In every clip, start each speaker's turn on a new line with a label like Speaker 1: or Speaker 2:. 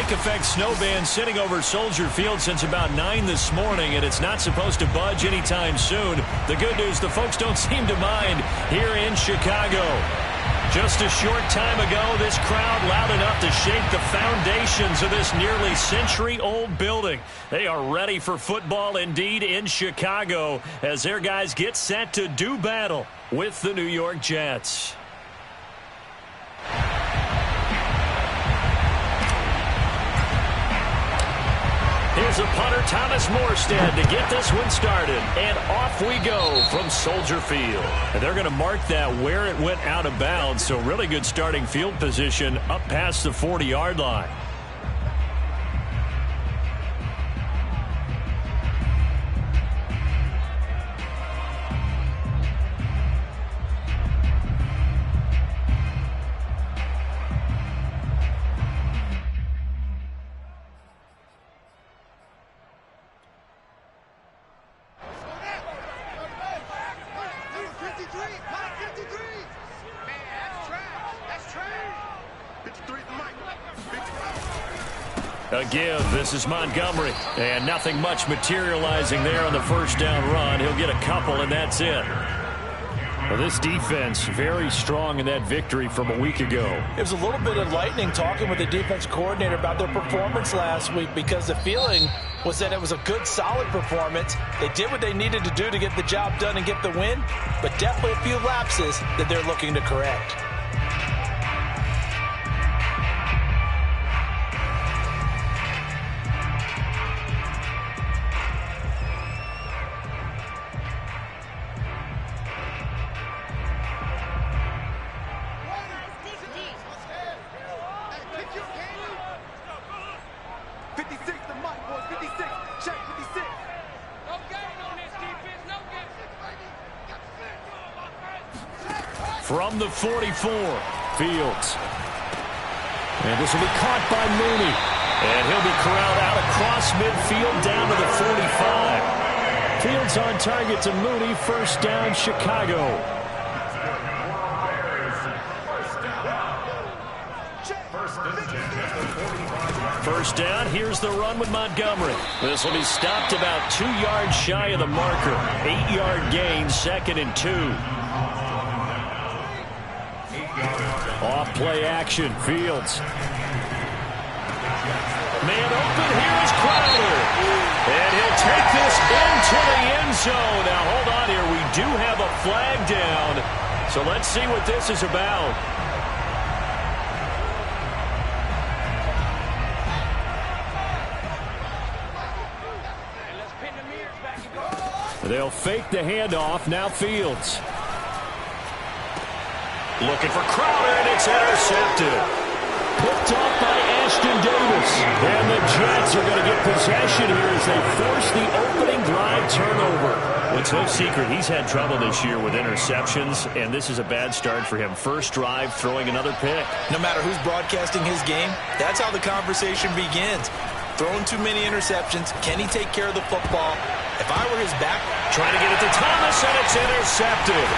Speaker 1: lake effect snow band sitting over Soldier Field since about 9 this morning, and it's not supposed to budge anytime soon. The good news, the folks don't seem to mind here in Chicago. Just a short time ago, this crowd loud enough to shake the foundations of this nearly century-old building. They are ready for football indeed in Chicago as their guys get set to do battle with the New York Jets. Here's a punter, Thomas Morstead, to get this one started. And off we go from Soldier Field. And they're going to mark that where it went out of bounds. So really good starting field position up past the 40-yard line. Again, this is Montgomery, and nothing much materializing there on the first down run. He'll get a couple, and that's it. Well, this defense very strong in that victory from a week ago.
Speaker 2: It was a little bit enlightening talking with the defense coordinator about their performance last week because the feeling was that it was a good, solid performance. They did what they needed to do to get the job done and get the win, but definitely a few lapses that they're looking to correct.
Speaker 1: From the 44, Fields. And this will be caught by Mooney. And he'll be corralled out across midfield down to the 45. Fields on target to Mooney. First down, Chicago. First down, here's the run with Montgomery. This will be stopped about 2 yards shy of the marker. 8-yard gain, 2nd and 2. Off play action, Fields. Man open, here is Crowder. And he'll take this into the end zone. Now hold on here, we do have a flag down. So let's see what this is about. They'll fake the handoff, now Fields. Looking for Crowder, and it's intercepted. Picked off by Ashton Davis. And the Jets are going to get possession here as they force the opening drive turnover. Well, it's no secret he's had trouble this year with interceptions, and this is a bad start for him. First drive, throwing another pick.
Speaker 2: No matter who's broadcasting his game, that's how the conversation begins. Throwing too many interceptions. Can he take care of the football? If I were his back,
Speaker 1: trying to get it to Thomas, and it's intercepted.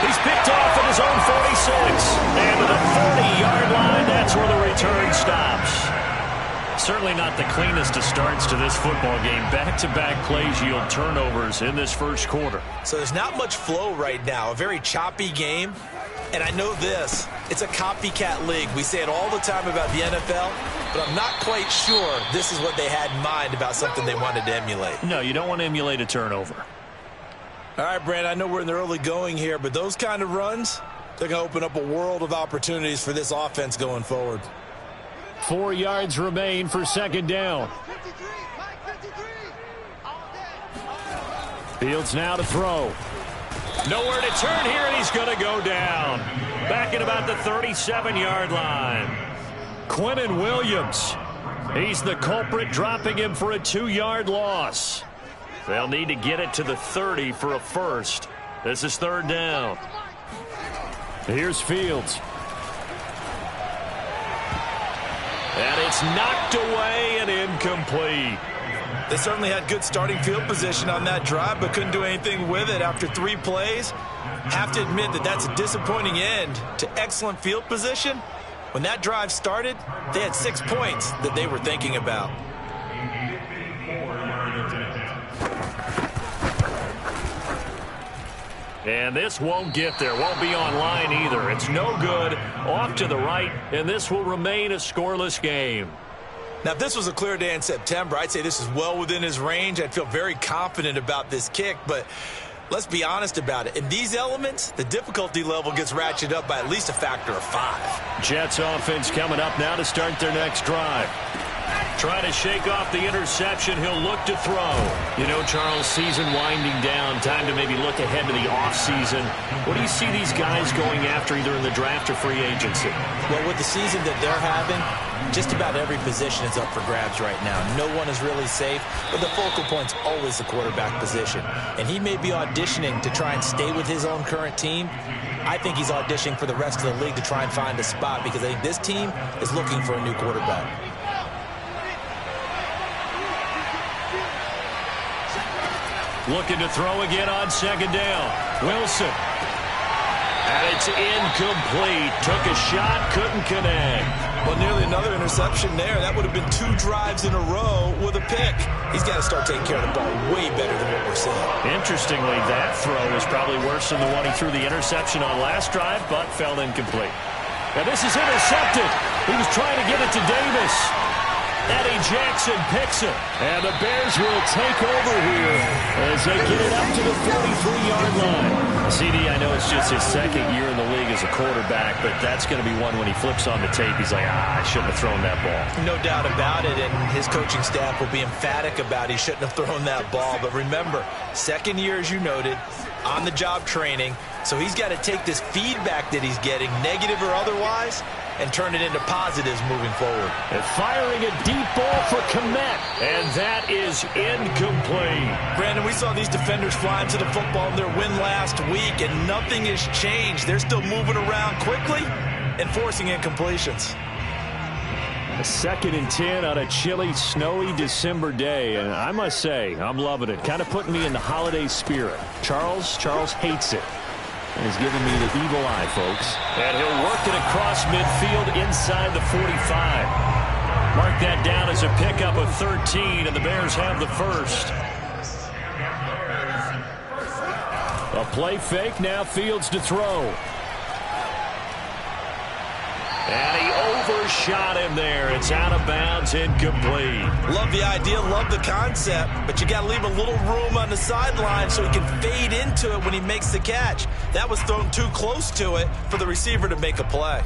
Speaker 1: He's picked off at his own 46. And to the 40-yard line, that's where the return stops. Certainly not the cleanest of starts to this football game. Back-to-back plays yield turnovers in this first quarter.
Speaker 2: So there's not much flow right now. A very choppy game. And I know this. It's a copycat league. We say it all the time about the NFL, but I'm not quite sure this is what they had in mind about something they wanted to emulate.
Speaker 1: No, you don't want to emulate a turnover.
Speaker 2: All right, Brand, I know we're in the early going here, but those kind of runs, they're going to open up a world of opportunities for this offense going forward.
Speaker 1: 4 yards remain for second down. Fields now to throw. Nowhere to turn here, and he's going to go down. Back at about the 37-yard line. Quentin Williams. He's the culprit, dropping him for a 2-yard loss. They'll need to get it to the 30 for a first. This is third down. Here's Fields. And it's knocked away and incomplete.
Speaker 2: They certainly had good starting field position on that drive, but couldn't do anything with it after 3 plays. Have to admit that that's a disappointing end to excellent field position, When that drive started, they had 6 points that they were thinking about.
Speaker 1: And this won't get there, won't be online either. It's no good, off to the right, and this will remain a scoreless game.
Speaker 2: Now, if this was a clear day in September, I'd say this is well within his range. I'd feel very confident about this kick, but let's be honest about it. In these elements, the difficulty level gets ratcheted up by at least a factor of 5.
Speaker 1: Jets offense coming up now to start their next drive. Trying to shake off the interception. He'll look to throw. You know, Charles, season winding down. Time to maybe look ahead to the offseason. What do you see these guys going after either in the draft or free agency?
Speaker 2: Well, with the season that they're having, just about every position is up for grabs right now. No one is really safe, but the focal point's always the quarterback position. And he may be auditioning to try and stay with his own current team. I think he's auditioning for the rest of the league to try and find a spot because I think this team is looking for a new quarterback.
Speaker 1: Looking to throw again on second down. Wilson. And it's incomplete. Took a shot, couldn't connect.
Speaker 2: Well, nearly another interception there. That would have been 2 drives in a row with a pick. He's got to start taking care of the ball way better than what we're seeing.
Speaker 1: Interestingly, that throw was probably worse than the one he threw the interception on last drive, but fell incomplete. Now this is intercepted. He was trying to get it to Davis. Eddie Jackson picks it. And the Bears will take over here as they get it up to the 43-yard line. CD, I know it's just his second year in the league as a quarterback, but that's going to be one when he flips on the tape. He's like, I shouldn't have thrown that ball.
Speaker 2: No doubt about it, and his coaching staff will be emphatic about he shouldn't have thrown that ball. But remember, second year, as you noted, on-the-job training, so he's got to take this feedback that he's getting, negative or otherwise, and turn it into positives moving forward.
Speaker 1: And firing a deep ball for Kmet, and that is incomplete.
Speaker 2: Brandon, we saw these defenders flying to the football in their win last week, and nothing has changed. They're still moving around quickly and forcing incompletions.
Speaker 1: A 2nd and 10 on a chilly, snowy December day, and I must say, I'm loving it. Kind of putting me in the holiday spirit. Charles hates it. And he's giving me the evil eye, folks. And he'll work it across midfield inside the 45. Mark that down as a pickup of 13, and the Bears have the first. A play fake, now Fields to throw. And he overshot him there. It's out of bounds, incomplete.
Speaker 2: Love the idea, love the concept, but you got to leave a little room on the sideline so he can fade into it when he makes the catch. That was thrown too close to it for the receiver to make a play.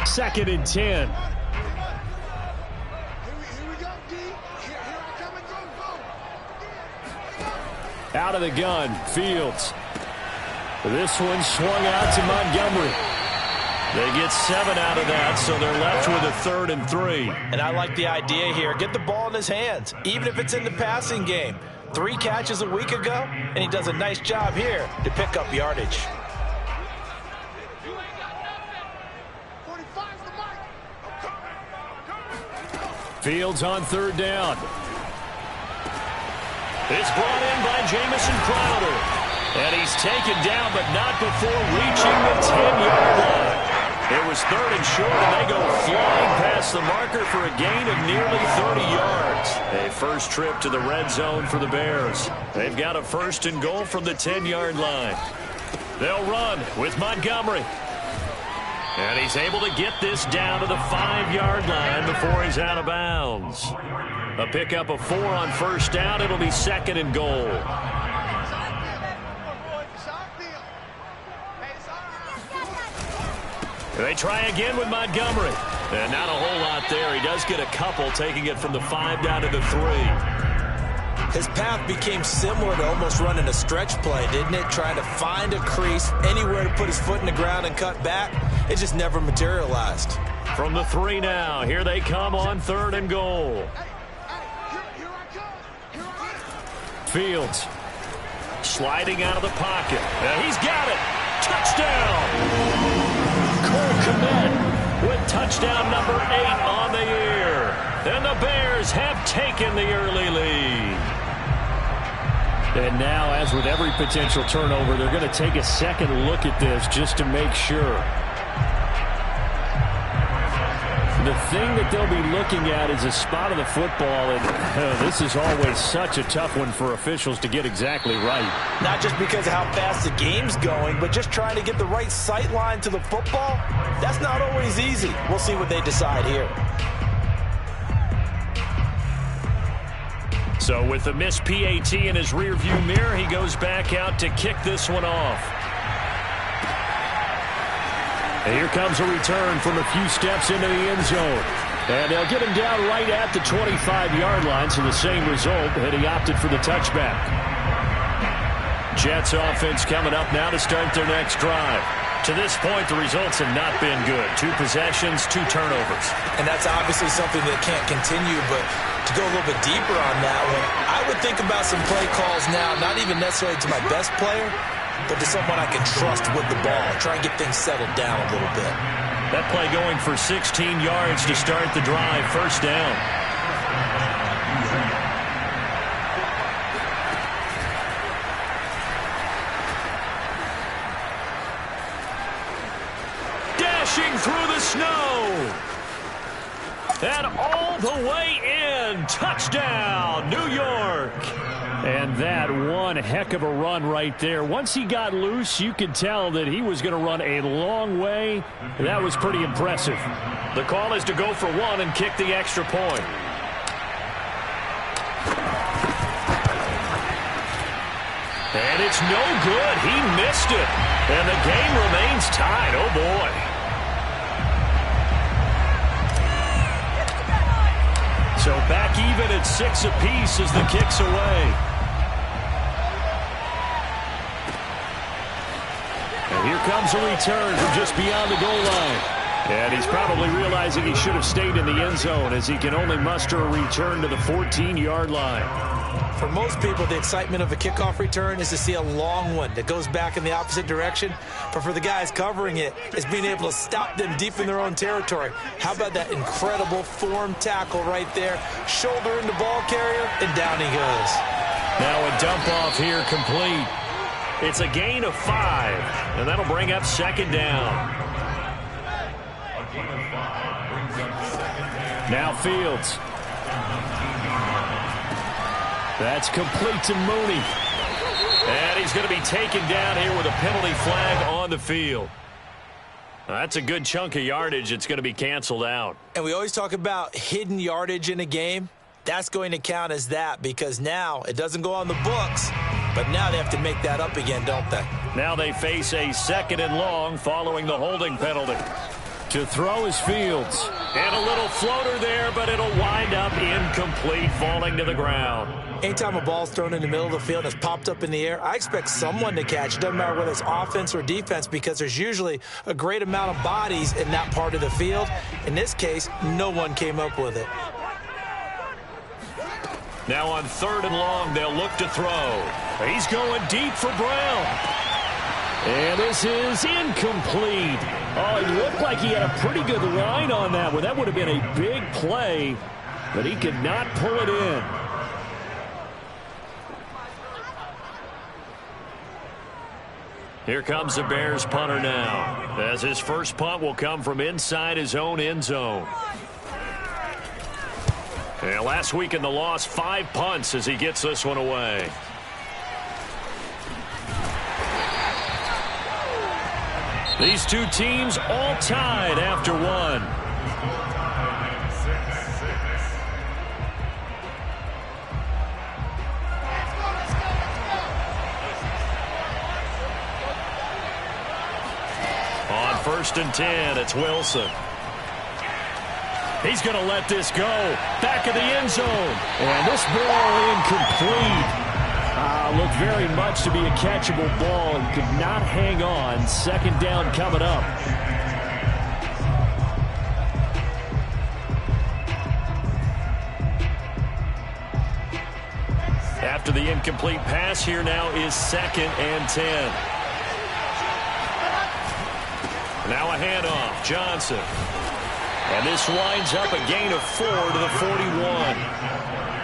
Speaker 1: 2nd and 10. Out of the gun, Fields. This one swung out to Montgomery. They get 7 out of that, so they're left with a 3rd and 3.
Speaker 2: And I like the idea here. Get the ball in his hands, even if it's in the passing game. 3 catches a week ago, and he does a nice job here to pick up yardage.
Speaker 1: Fields on 3rd down. It's brought in by Jamison Crowder. And he's taken down, but not before reaching the 10-yard line. It was 3rd and short, and they go flying past the marker for a gain of nearly 30 yards. A first trip to the red zone for the Bears. They've got a 1st and goal from the 10-yard line. They'll run with Montgomery. And he's able to get this down to the 5-yard line before he's out of bounds. A pickup of 4 on 1st down. It'll be 2nd and goal. They try again with Montgomery. And not a whole lot there. He does get a couple, taking it from the 5 down to the 3.
Speaker 2: His path became similar to almost running a stretch play, didn't it? Trying to find a crease, anywhere to put his foot in the ground and cut back. It just never materialized.
Speaker 1: From the 3 now, here they come on 3rd and goal. Fields sliding out of the pocket. He's got it. Touchdown. Cole Kmet with touchdown number 8 on the year. And the Bears have taken the early lead. And now, as with every potential turnover, they're going to take a second look at this just to make sure. the thing that they'll be looking at is a spot of the football, and this is always such a tough one for officials to get exactly right.
Speaker 2: Not just because of how fast the game's going, but just trying to get the right sight line to the football. That's not always easy. We'll see what they decide here.
Speaker 1: So with the missed PAT in his rearview mirror, he goes back out to kick this one off. And here comes a return from a few steps into the end zone. And they'll get him down right at the 25-yard line, so the same result, and he opted for the touchback. Jets offense coming up now to start their next drive. To this point, the results have not been good. 2 possessions, 2 turnovers.
Speaker 2: And that's obviously something that can't continue, but to go a little bit deeper on that one, I would think about some play calls now, not even necessarily to my best player, but to someone I can trust with the ball. Try and get things settled down a little bit.
Speaker 1: That play going for 16 yards to start the drive. First down. Dashing through the snow. And all the way in. Touchdown, New York. And that one heck of a run right there. Once he got loose, you could tell that he was going to run a long way. That was pretty impressive. The call is to go for 1 and kick the extra point. And it's no good. He missed it. And the game remains tied. Oh, boy. So back even at 6 apiece as the kick's away. And here comes a return from just beyond the goal line. And he's probably realizing he should have stayed in the end zone as he can only muster a return to the 14-yard line.
Speaker 2: For most people, the excitement of a kickoff return is to see a long one that goes back in the opposite direction. But for the guys covering it, it's being able to stop them deep in their own territory. How about that incredible form tackle right there? Shoulder in the ball carrier, and down he goes.
Speaker 1: Now a dump off here complete. It's a gain of 5, and that'll bring up second down. Now Fields. That's complete to Mooney. And he's going to be taken down here with a penalty flag on the field. That's a good chunk of yardage. It's going to be canceled out.
Speaker 2: And we always talk about hidden yardage in a game. That's going to count as that because now it doesn't go on the books, but now they have to make that up again, don't they?
Speaker 1: Now they face a 2nd and long following the holding penalty. To throw is Fields. And a little floater there, but it'll wind up incomplete, falling to the ground.
Speaker 2: Anytime a ball's thrown in the middle of the field and it's popped up in the air, I expect someone to catch it. Doesn't matter whether it's offense or defense because there's usually a great amount of bodies in that part of the field. In this case, no one came up with it.
Speaker 1: Now on 3rd and long, they'll look to throw. He's going deep for Brown. And this is incomplete. Oh, he looked like he had a pretty good line on that one. That would have been a big play, but he could not pull it in. Here comes the Bears punter now, as his first punt will come from inside his own end zone. And last week in the loss, 5 punts as he gets this one away. These two teams all tied after 1. On 1st and 10, it's Wilson. He's going to let this go. Back of the end zone. And this ball incomplete. Looked very much to be a catchable ball. He could not hang on. 2nd down coming up. After the incomplete pass, here now is 2nd and 10. Now a handoff. Johnson. And this winds up a gain of 4 to the 41.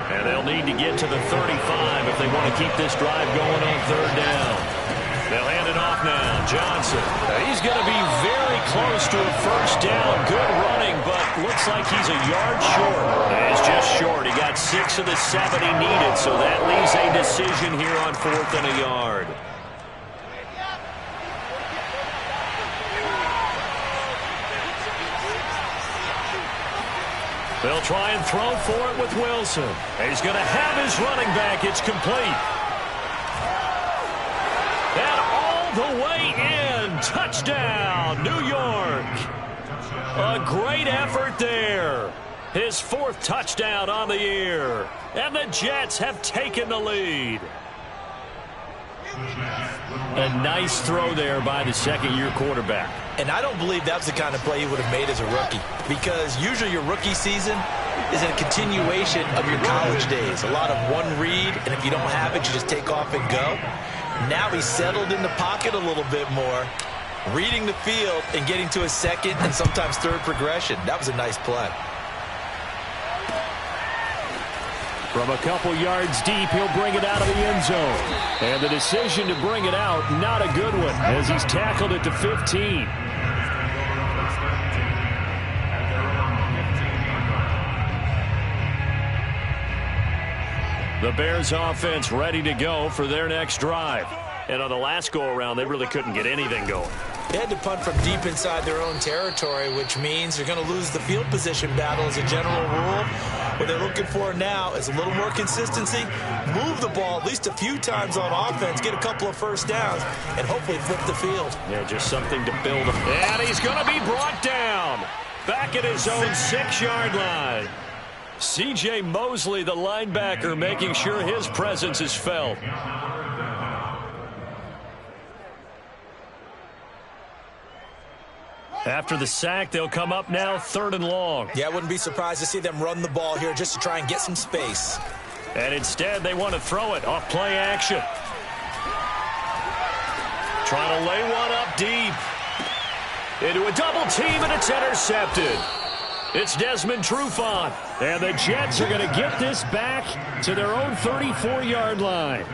Speaker 1: And they'll need to get to the 35 if they want to keep this drive going on 3rd down. They'll hand it off now. Johnson. He's going to be very close to a first down. Good running, but looks like he's a yard short. He's just short. He got 6 of the 7 he needed, so that leaves a decision here on 4th and a yard. They'll try and throw for it with Wilson. He's going to have his running back. It's complete. And all the way in. Touchdown, New York. A great effort there. His 4th touchdown on the year. And the Jets have taken the lead. A nice throw there by the second-year quarterback.
Speaker 2: And I don't believe that was the kind of play he would have made as a rookie, because usually your rookie season is a continuation of your college days. A lot of one read, and if you don't have it, you just take off and go. Now he's settled in the pocket a little bit more, reading the field and getting to his second and sometimes third progression. That was a nice play.
Speaker 1: From a couple yards deep, he'll bring it out of the end zone. And the decision to bring it out, not a good one, as he's tackled it to 15. The Bears offense ready to go for their next drive. And on the last go-around, they really couldn't get anything going.
Speaker 2: They had to punt from deep inside their own territory, which means they're going to lose the field position battle as a general rule. What they're looking for now is a little more consistency, move the ball at least a few times on offense, get a couple of first downs, and hopefully flip the field.
Speaker 1: Yeah, just something to build. And he's going to be brought down back at his own 6-yard line. C.J. Mosley, the linebacker, making sure his presence is felt. After the sack, they'll come up now 3rd and long.
Speaker 2: Yeah, I wouldn't be surprised to see them run the ball here just to try and get some space.
Speaker 1: And instead, they want to throw it off play action. Trying to lay one up deep. Into a double team, and it's intercepted. It's Desmond Trufant. And the Jets are going to get this back to their own 34-yard line.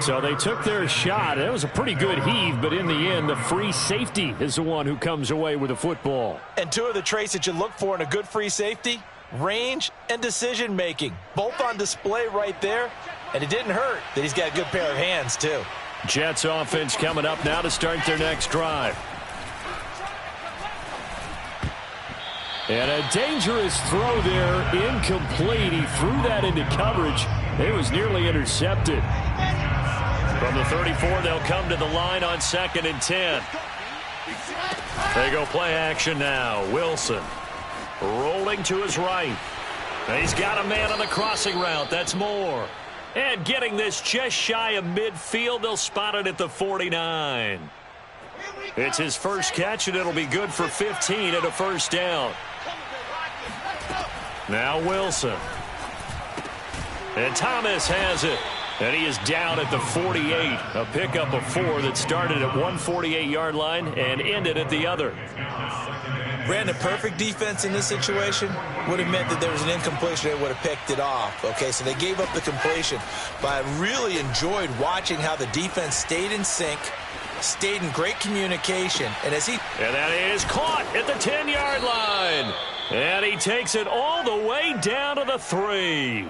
Speaker 1: So they took their shot. It was a pretty good heave, but in the end, the free safety is the one who comes away with the football.
Speaker 2: And 2 of the traits that you look for in a good free safety, range and decision-making. Both on display right there, and it didn't hurt that he's got a good pair of hands, too.
Speaker 1: Jets offense coming up now to start their next drive. And a dangerous throw there, incomplete. He threw that into coverage. It was nearly intercepted. From the 34, they'll come to the line on 2nd and 10. They go play action now. Wilson rolling to his right. He's got a man on the crossing route. That's Moore. And getting this just shy of midfield, they'll spot it at the 49. It's his first catch, and it'll be good for 15 and a first down. Now Wilson. And Thomas has it. And he is down at the 48. A pickup of 4 that started at 148-yard line and ended at the other.
Speaker 2: Brandon, perfect defense in this situation would have meant that there was an incompletion. They would have picked it off. Okay, so they gave up the completion. But I really enjoyed watching how the defense stayed in sync, stayed in great communication. And that
Speaker 1: is caught at the 10-yard line. And he takes it all the way down to the 3.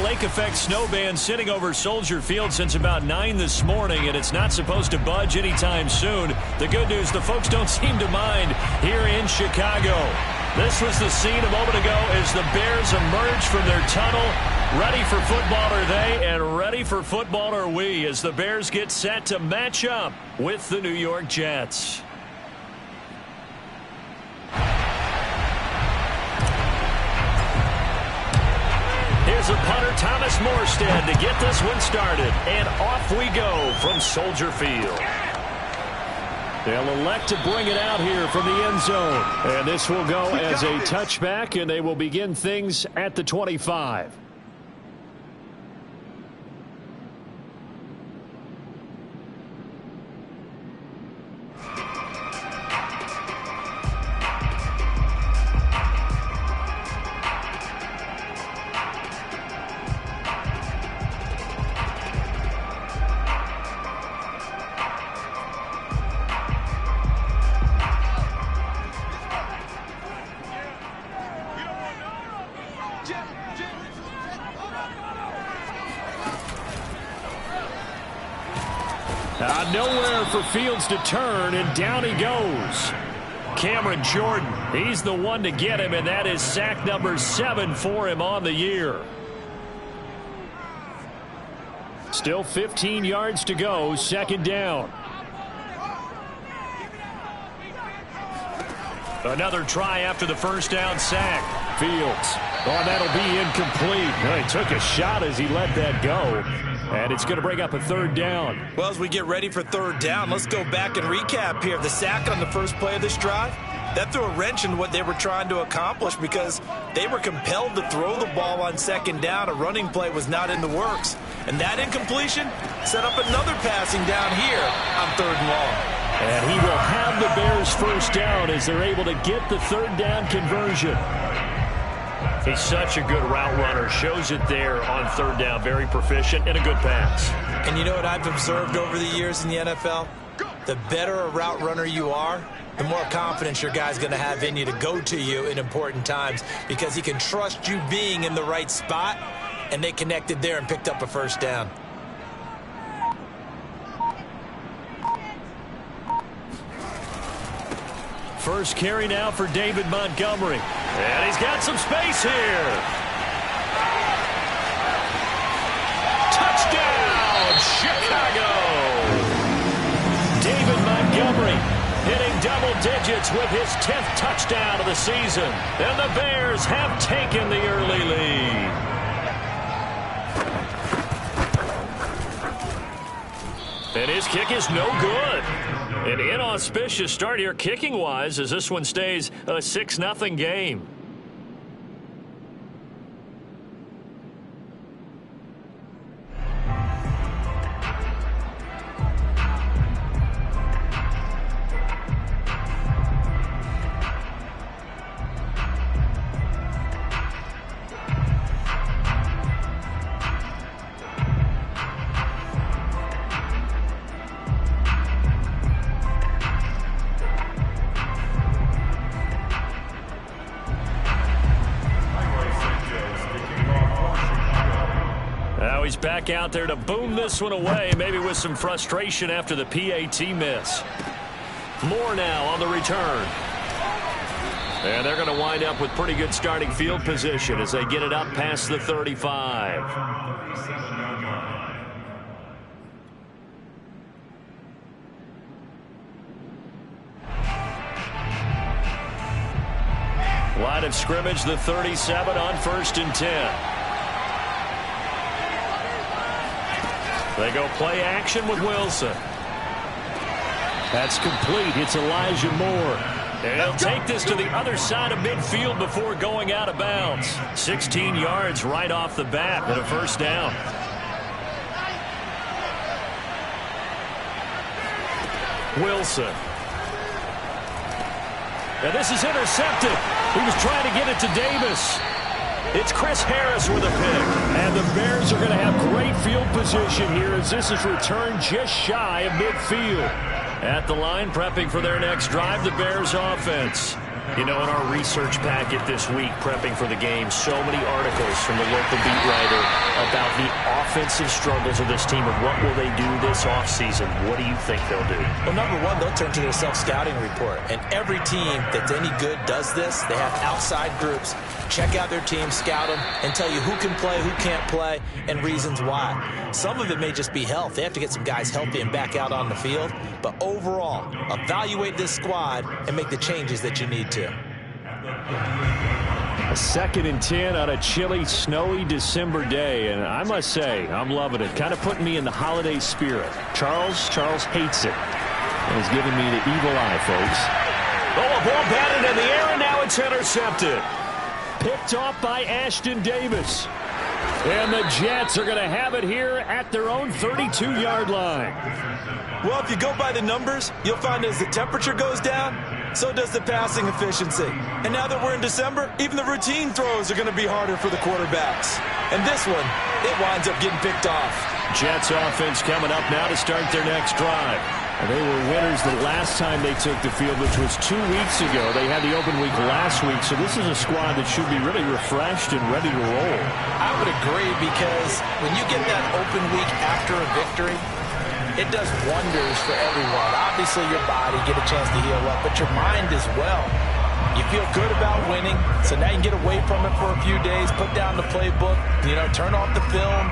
Speaker 1: lake effect snow band sitting over Soldier Field since about 9 this morning, and it's not supposed to budge anytime soon. The good news, the folks don't seem to mind here in Chicago. This was the scene a moment ago as the Bears emerged from their tunnel. Ready for football are they, and ready for football are we, as the Bears get set to match up with the New York Jets. Here's a punter, Thomas Morstead, to get this one started. And off we go from Soldier Field. They'll elect to bring it out here from the end zone. And this will go as a touchback, and they will begin things at the 25. Nowhere for Fields to turn, and down he goes. Cameron Jordan, he's the one to get him, and that is sack number 7 for him on the year. Still 15 yards to go, second down. Another try after the first down sack. Fields. Oh, that'll be incomplete. Well, he took a shot as he let that go. And it's going to bring up a third down.
Speaker 2: Well, as we get ready for third down, let's go back and recap here. The sack on the first play of this drive, that threw a wrench in what they were trying to accomplish because they were compelled to throw the ball on second down. A running play was not in the works. And that incompletion set up another passing down here on third and long.
Speaker 1: And he will have the Bears first down as they're able to get the third down conversion. He's such a good route runner. Shows it there on third down. Very proficient and a good pass.
Speaker 2: And you know what I've observed over the years in the NFL? The better a route runner you are, the more confidence your guy's going to have in you to go to you in important times because he can trust you being in the right spot, and they connected there and picked up a first down.
Speaker 1: First carry now for David Montgomery. And he's got some space here. Touchdown, Chicago! David Montgomery hitting double digits with his 10th touchdown of the season. And the Bears have taken the early lead. And his kick is no good. An inauspicious start here kicking-wise as this one stays a 6-0 game. He's back out there to boom this one away, maybe with some frustration after the PAT miss. Moore now on the return. And they're going to wind up with pretty good starting field position as they get it up past the 35. Line of scrimmage, the 37 on 1st and 10. They go play action with Wilson. That's complete. It's Elijah Moore. And he'll take this to the other side of midfield before going out of bounds. 16 yards right off the bat and a first down. Wilson. And this is intercepted. He was trying to get it to Davis. It's Chris Harris with a pick. And the Bears are going to have great field position here as this is returned just shy of midfield. At the line, prepping for their next drive, the Bears offense. You know, in our research packet this week, prepping for the game, so many articles from the local beat writer about the offensive struggles of this team and what will they do this offseason. What do you think they'll do?
Speaker 2: Well, number one, they'll turn to their self-scouting report. And every team that's any good does this. They have outside groups. Check out their team, scout them, and tell you who can play, who can't play, and reasons why. Some of it may just be health. They have to get some guys healthy and back out on the field. But overall, evaluate this squad and make the changes that you need to.
Speaker 1: A 2nd and 10 on a chilly, snowy December day, and I must say, I'm loving it. Kind of putting me in the holiday spirit. Charles hates it. And he's giving me the evil eye, folks. Oh, a ball batted in the air, and now it's intercepted. Picked off by Ashton Davis. And the Jets are going to have it here at their own 32-yard line.
Speaker 2: Well, if you go by the numbers, you'll find as the temperature goes down, so does the passing efficiency. And now that we're in December, even the routine throws are going to be harder for the quarterbacks. And this one, it winds up getting picked off. Jets offense coming up now to start their next drive.
Speaker 1: And they were winners the last time they took the field, which was 2 weeks ago. They had the open week last week, so this is a squad that should be really refreshed and ready to roll.
Speaker 2: I would agree, because when you get that open week after a victory, it does wonders for everyone. Obviously, your body, get a chance to heal up, but your mind as well. You feel good about winning, so now you can get away from it for a few days, put down the playbook, turn off the film.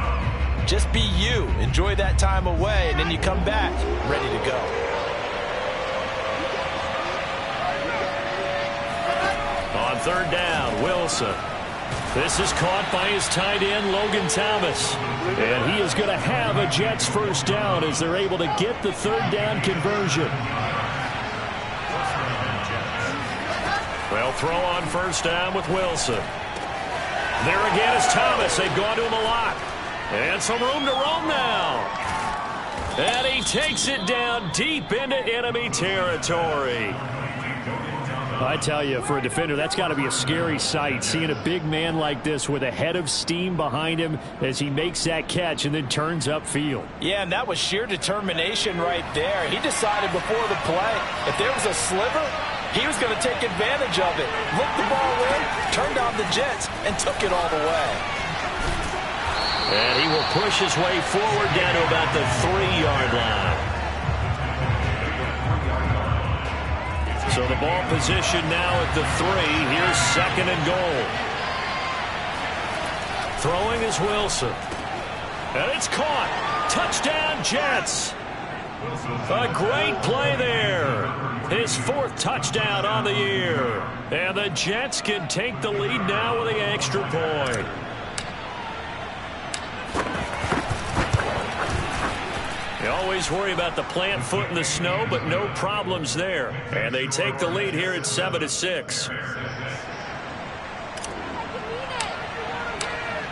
Speaker 2: Just be you. Enjoy that time away, and then you come back ready to go.
Speaker 1: On 3rd down, Wilson. This is caught by his tight end, Logan Thomas. And he is going to have a Jets 1st down as they're able to get the 3rd down conversion. Well, throw on 1st down with Wilson. There again is Thomas. They've gone to him a lot. And some room to roam now. And he takes it down deep into enemy territory. I tell you, for a defender, that's got to be a scary sight, seeing a big man like this with a head of steam behind him as he makes that catch and then turns upfield.
Speaker 2: Yeah, and that was sheer determination right there. He decided before the play, if there was a sliver, he was going to take advantage of it. Looked the ball in, turned on the Jets, and took it all the way.
Speaker 1: And he will push his way forward down to about the 3-yard line. So the ball position now at the 3. Here's 2nd and goal. Throwing is Wilson. And it's caught. Touchdown, Jets. A great play there. His 4th touchdown on the year. And the Jets can take the lead now with the extra point. You always worry about the plant foot in the snow, but no problems there. And they take the lead here at 7-6.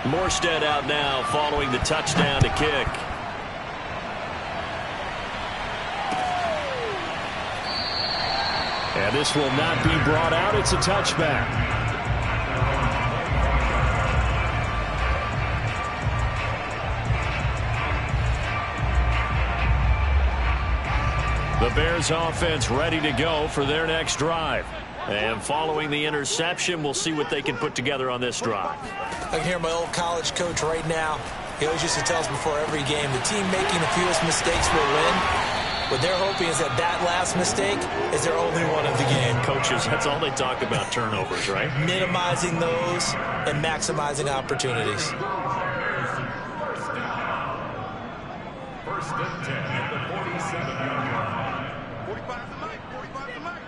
Speaker 1: Morstead out now following the touchdown to kick. And this will not be brought out. It's a touchback. The Bears offense ready to go for their next drive. And following the interception, we'll see what they can put together on this drive.
Speaker 2: I can hear my old college coach right now. He always used to tell us before every game, the team making the fewest mistakes will win. What they're hoping is that that last mistake is their only one of the game.
Speaker 1: Coaches, that's all they talk about, turnovers, right?
Speaker 2: Minimizing those and maximizing opportunities.
Speaker 3: First and 10 at the 47-yard line. 45 to Mike. 45 to Mike.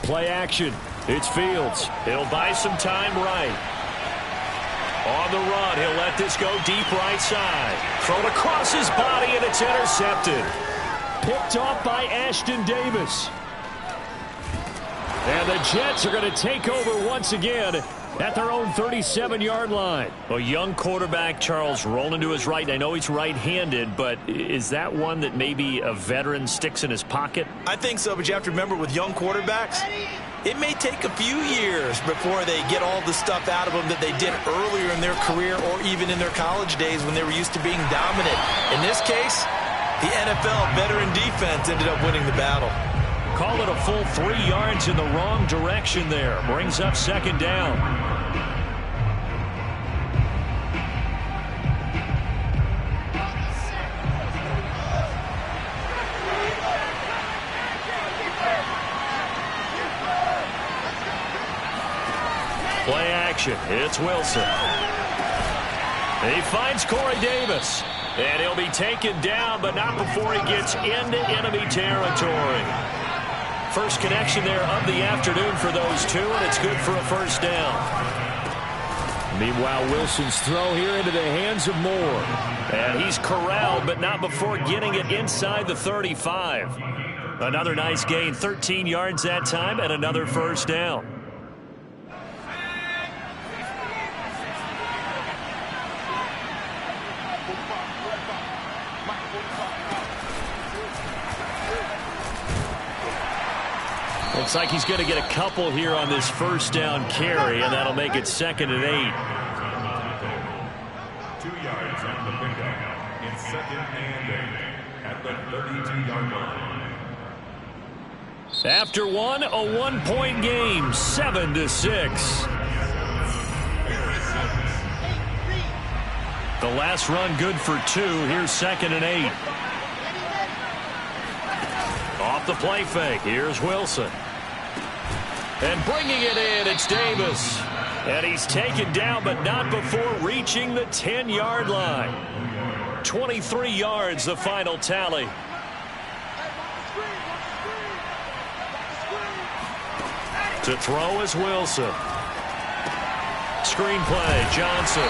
Speaker 1: Play action. It's Fields. He'll buy some time right. On the run, he'll let this go deep right side. Thrown across his body, and it's intercepted. Picked off by Ashton Davis. And the Jets are going to take over once again at their own 37-yard line. A young quarterback, Charles, rolling to his right. And I know he's right-handed, but is that one that maybe a veteran sticks in his pocket?
Speaker 2: I think so, but you have to remember with young quarterbacks, it may take a few years before they get all the stuff out of them that they did earlier in their career or even in their college days when they were used to being dominant. In this case, the NFL veteran defense ended up winning the battle.
Speaker 1: Call it a full 3 yards in the wrong direction there. Brings up second down. Play action. It's Wilson. He finds Corey Davis. And he'll be taken down, but not before he gets into enemy territory. First connection there of the afternoon for those two, and it's good for a first down. Meanwhile, Wilson's throw here into the hands of Moore. And he's corralled, but not before getting it inside the 35. Another nice gain, 13 yards that time, and another first down. Looks like he's going to get a couple here on this first down carry, and that'll make it 2nd and 8.
Speaker 3: 2 yards on the pickup. It's 2nd and 8 at the 32-yard line.
Speaker 1: After one, a 1-point game, 7-6. The last run good for 2. Here's 2nd and 8. Off the play fake. Here's Wilson. And bringing it in, it's Davis. And he's taken down, but not before reaching the 10-yard line. 23 yards, the final tally. To throw is Wilson. Screen play, Johnson.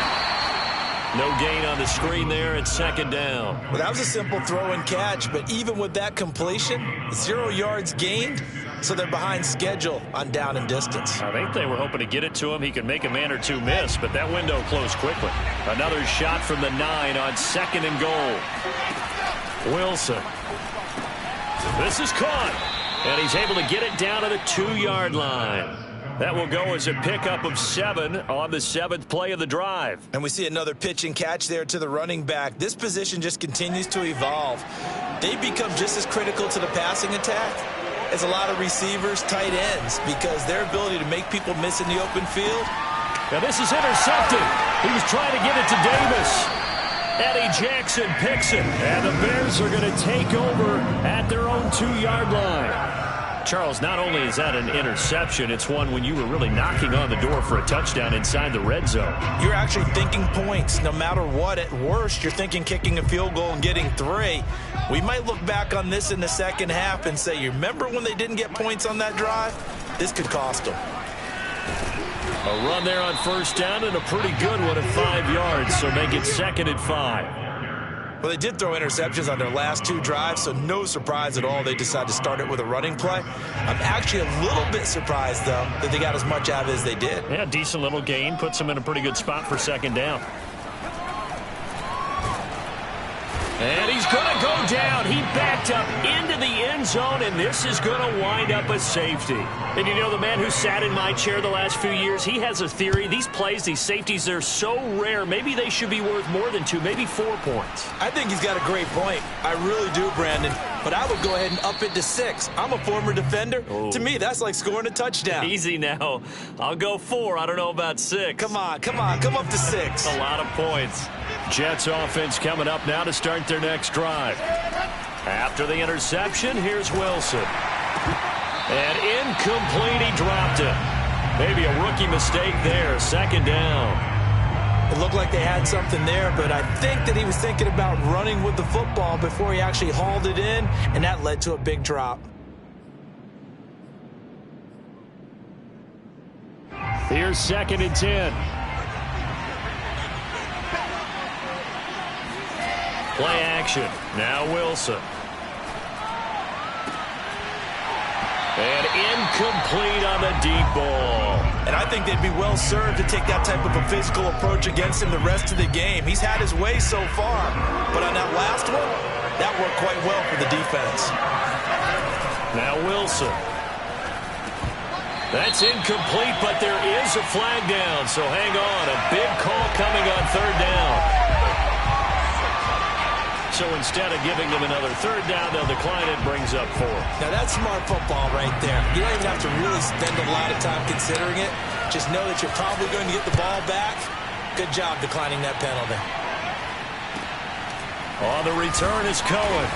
Speaker 1: No gain on the screen there. It's 2nd down.
Speaker 2: Well, that was a simple throw and catch, but even with that completion, 0 yards gained, so they're behind schedule on down and distance.
Speaker 1: I think they were hoping to get it to him. He could make a man or two miss, but that window closed quickly. Another shot from the 9 on 2nd and goal. Wilson. This is caught, and he's able to get it down to the 2-yard line. That will go as a pickup of 7 on the 7th play of the drive.
Speaker 2: And we see another pitch and catch there to the running back. This position just continues to evolve. They become just as critical to the passing attack as a lot of receivers, tight ends, because their ability to make people miss in the open field.
Speaker 1: Now this is intercepted. He was trying to get it to Davis. Eddie Jackson picks it, and the Bears are going to take over at their own 2-yard line. Charles, not only is that an interception, it's one when you were really knocking on the door for a touchdown inside the red zone.
Speaker 2: You're actually thinking points. No matter what, at worst, you're thinking kicking a field goal and getting 3. We might look back on this in the second half and say, you remember when they didn't get points on that drive? This could cost them.
Speaker 1: A run there on first down and a pretty good one at 5 yards, so make it 2nd and 5.
Speaker 2: Well, they did throw interceptions on their last 2 drives, so no surprise at all they decided to start it with a running play. I'm actually a little bit surprised, though, that they got as much out of it as they did.
Speaker 1: Yeah, decent little gain. Puts them in a pretty good spot for 2nd down. And he's going to go down. He backed up into the end zone, and this is going to wind up a safety. And you know, the man who sat in my chair the last few years, he has a theory. These plays, these safeties, they're so rare. Maybe they should be worth more than 2, maybe 4 points.
Speaker 2: I think he's got a great point. I really do, Brandon. But I would go ahead and up it to 6. I'm a former defender.
Speaker 1: Oh.
Speaker 2: To me, that's like scoring a touchdown.
Speaker 1: Easy now. I'll go 4. I don't know about 6.
Speaker 2: Come on. Come up to 6.
Speaker 1: A lot of points. Jets offense coming up now to start their next drive. After the interception, here's Wilson. And incomplete, he dropped it. Maybe a rookie mistake there. 2nd down.
Speaker 2: It looked like they had something there, but I think that he was thinking about running with the football before he actually hauled it in, and that led to a big drop.
Speaker 1: Here's 2nd and 10. Play action. Now Wilson. And incomplete on the deep ball.
Speaker 2: And I think they'd be well served to take that type of a physical approach against him the rest of the game. He's had his way so far, but on that last one, that worked quite well for the defense.
Speaker 1: Now Wilson. That's incomplete, but there is a flag down, so hang on. A big call coming on 3rd down. So instead of giving them another third down, they'll decline it, brings up 4.
Speaker 2: Now that's smart football right there. You don't even have to really spend a lot of time considering it. Just know that you're probably going to get the ball back. Good job declining that penalty.
Speaker 1: On the return is Cohen.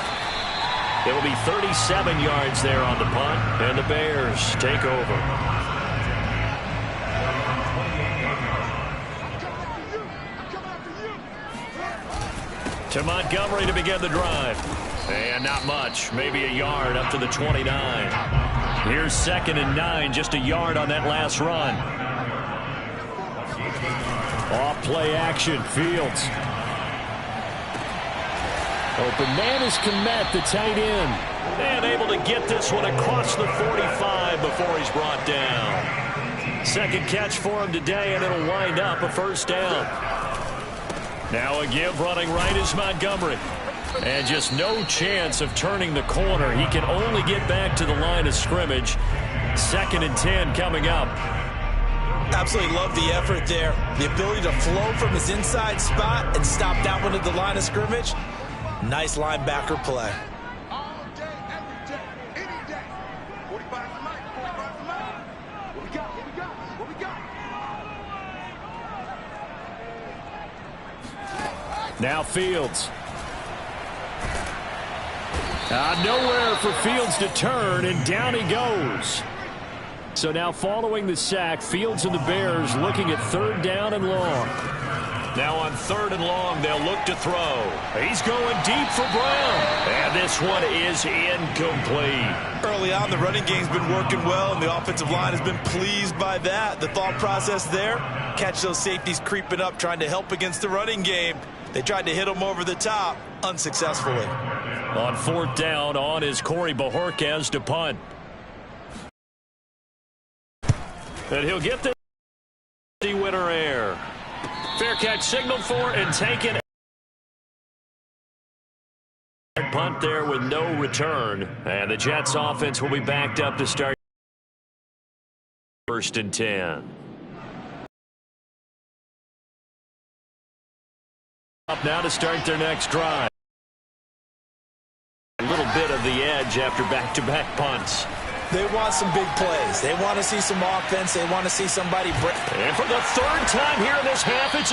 Speaker 1: It'll be 37 yards there on the punt, and the Bears take over. To Montgomery to begin the drive. And not much, maybe a yard up to the 29. Here's 2nd and 9, just a yard on that last run. Off play action, Fields. Open man is Kmet, the tight end. And able to get this one across the 45 before he's brought down. Second catch for him today, and it'll wind up a first down. Now a give running right is Montgomery. And just no chance of turning the corner. He can only get back to the line of scrimmage. 2nd and 10 coming up.
Speaker 2: Absolutely love the effort there. The ability to flow from his inside spot and stop that one at the line of scrimmage. Nice linebacker play.
Speaker 3: All day, every day, any day. 45 to Mike, 45 to Mike. What we got, what we got, what we got?
Speaker 1: Now Fields. Nowhere for Fields to turn, and down he goes. So now following the sack, Fields and the Bears looking at 3rd down and long. Now on 3rd and long, they'll look to throw. He's going deep for Brown. And this one is incomplete.
Speaker 2: Early on, the running game's been working well, and the offensive line has been pleased by that. The thought process there, catch those safeties creeping up, trying to help against the running game. They tried to hit him over the top, unsuccessfully.
Speaker 1: On 4th down, on is Corey Bojorquez to punt. And he'll get the winner air. Fair catch signaled for and taken. Punt there with no return. And the Jets offense will be backed up to start 1st and 10. Up now to start their next drive. A little bit of the edge after back-to-back punts.
Speaker 2: They want some big plays. They want to see some offense. They want to see somebody break.
Speaker 1: And for the 3rd time here in this half, it's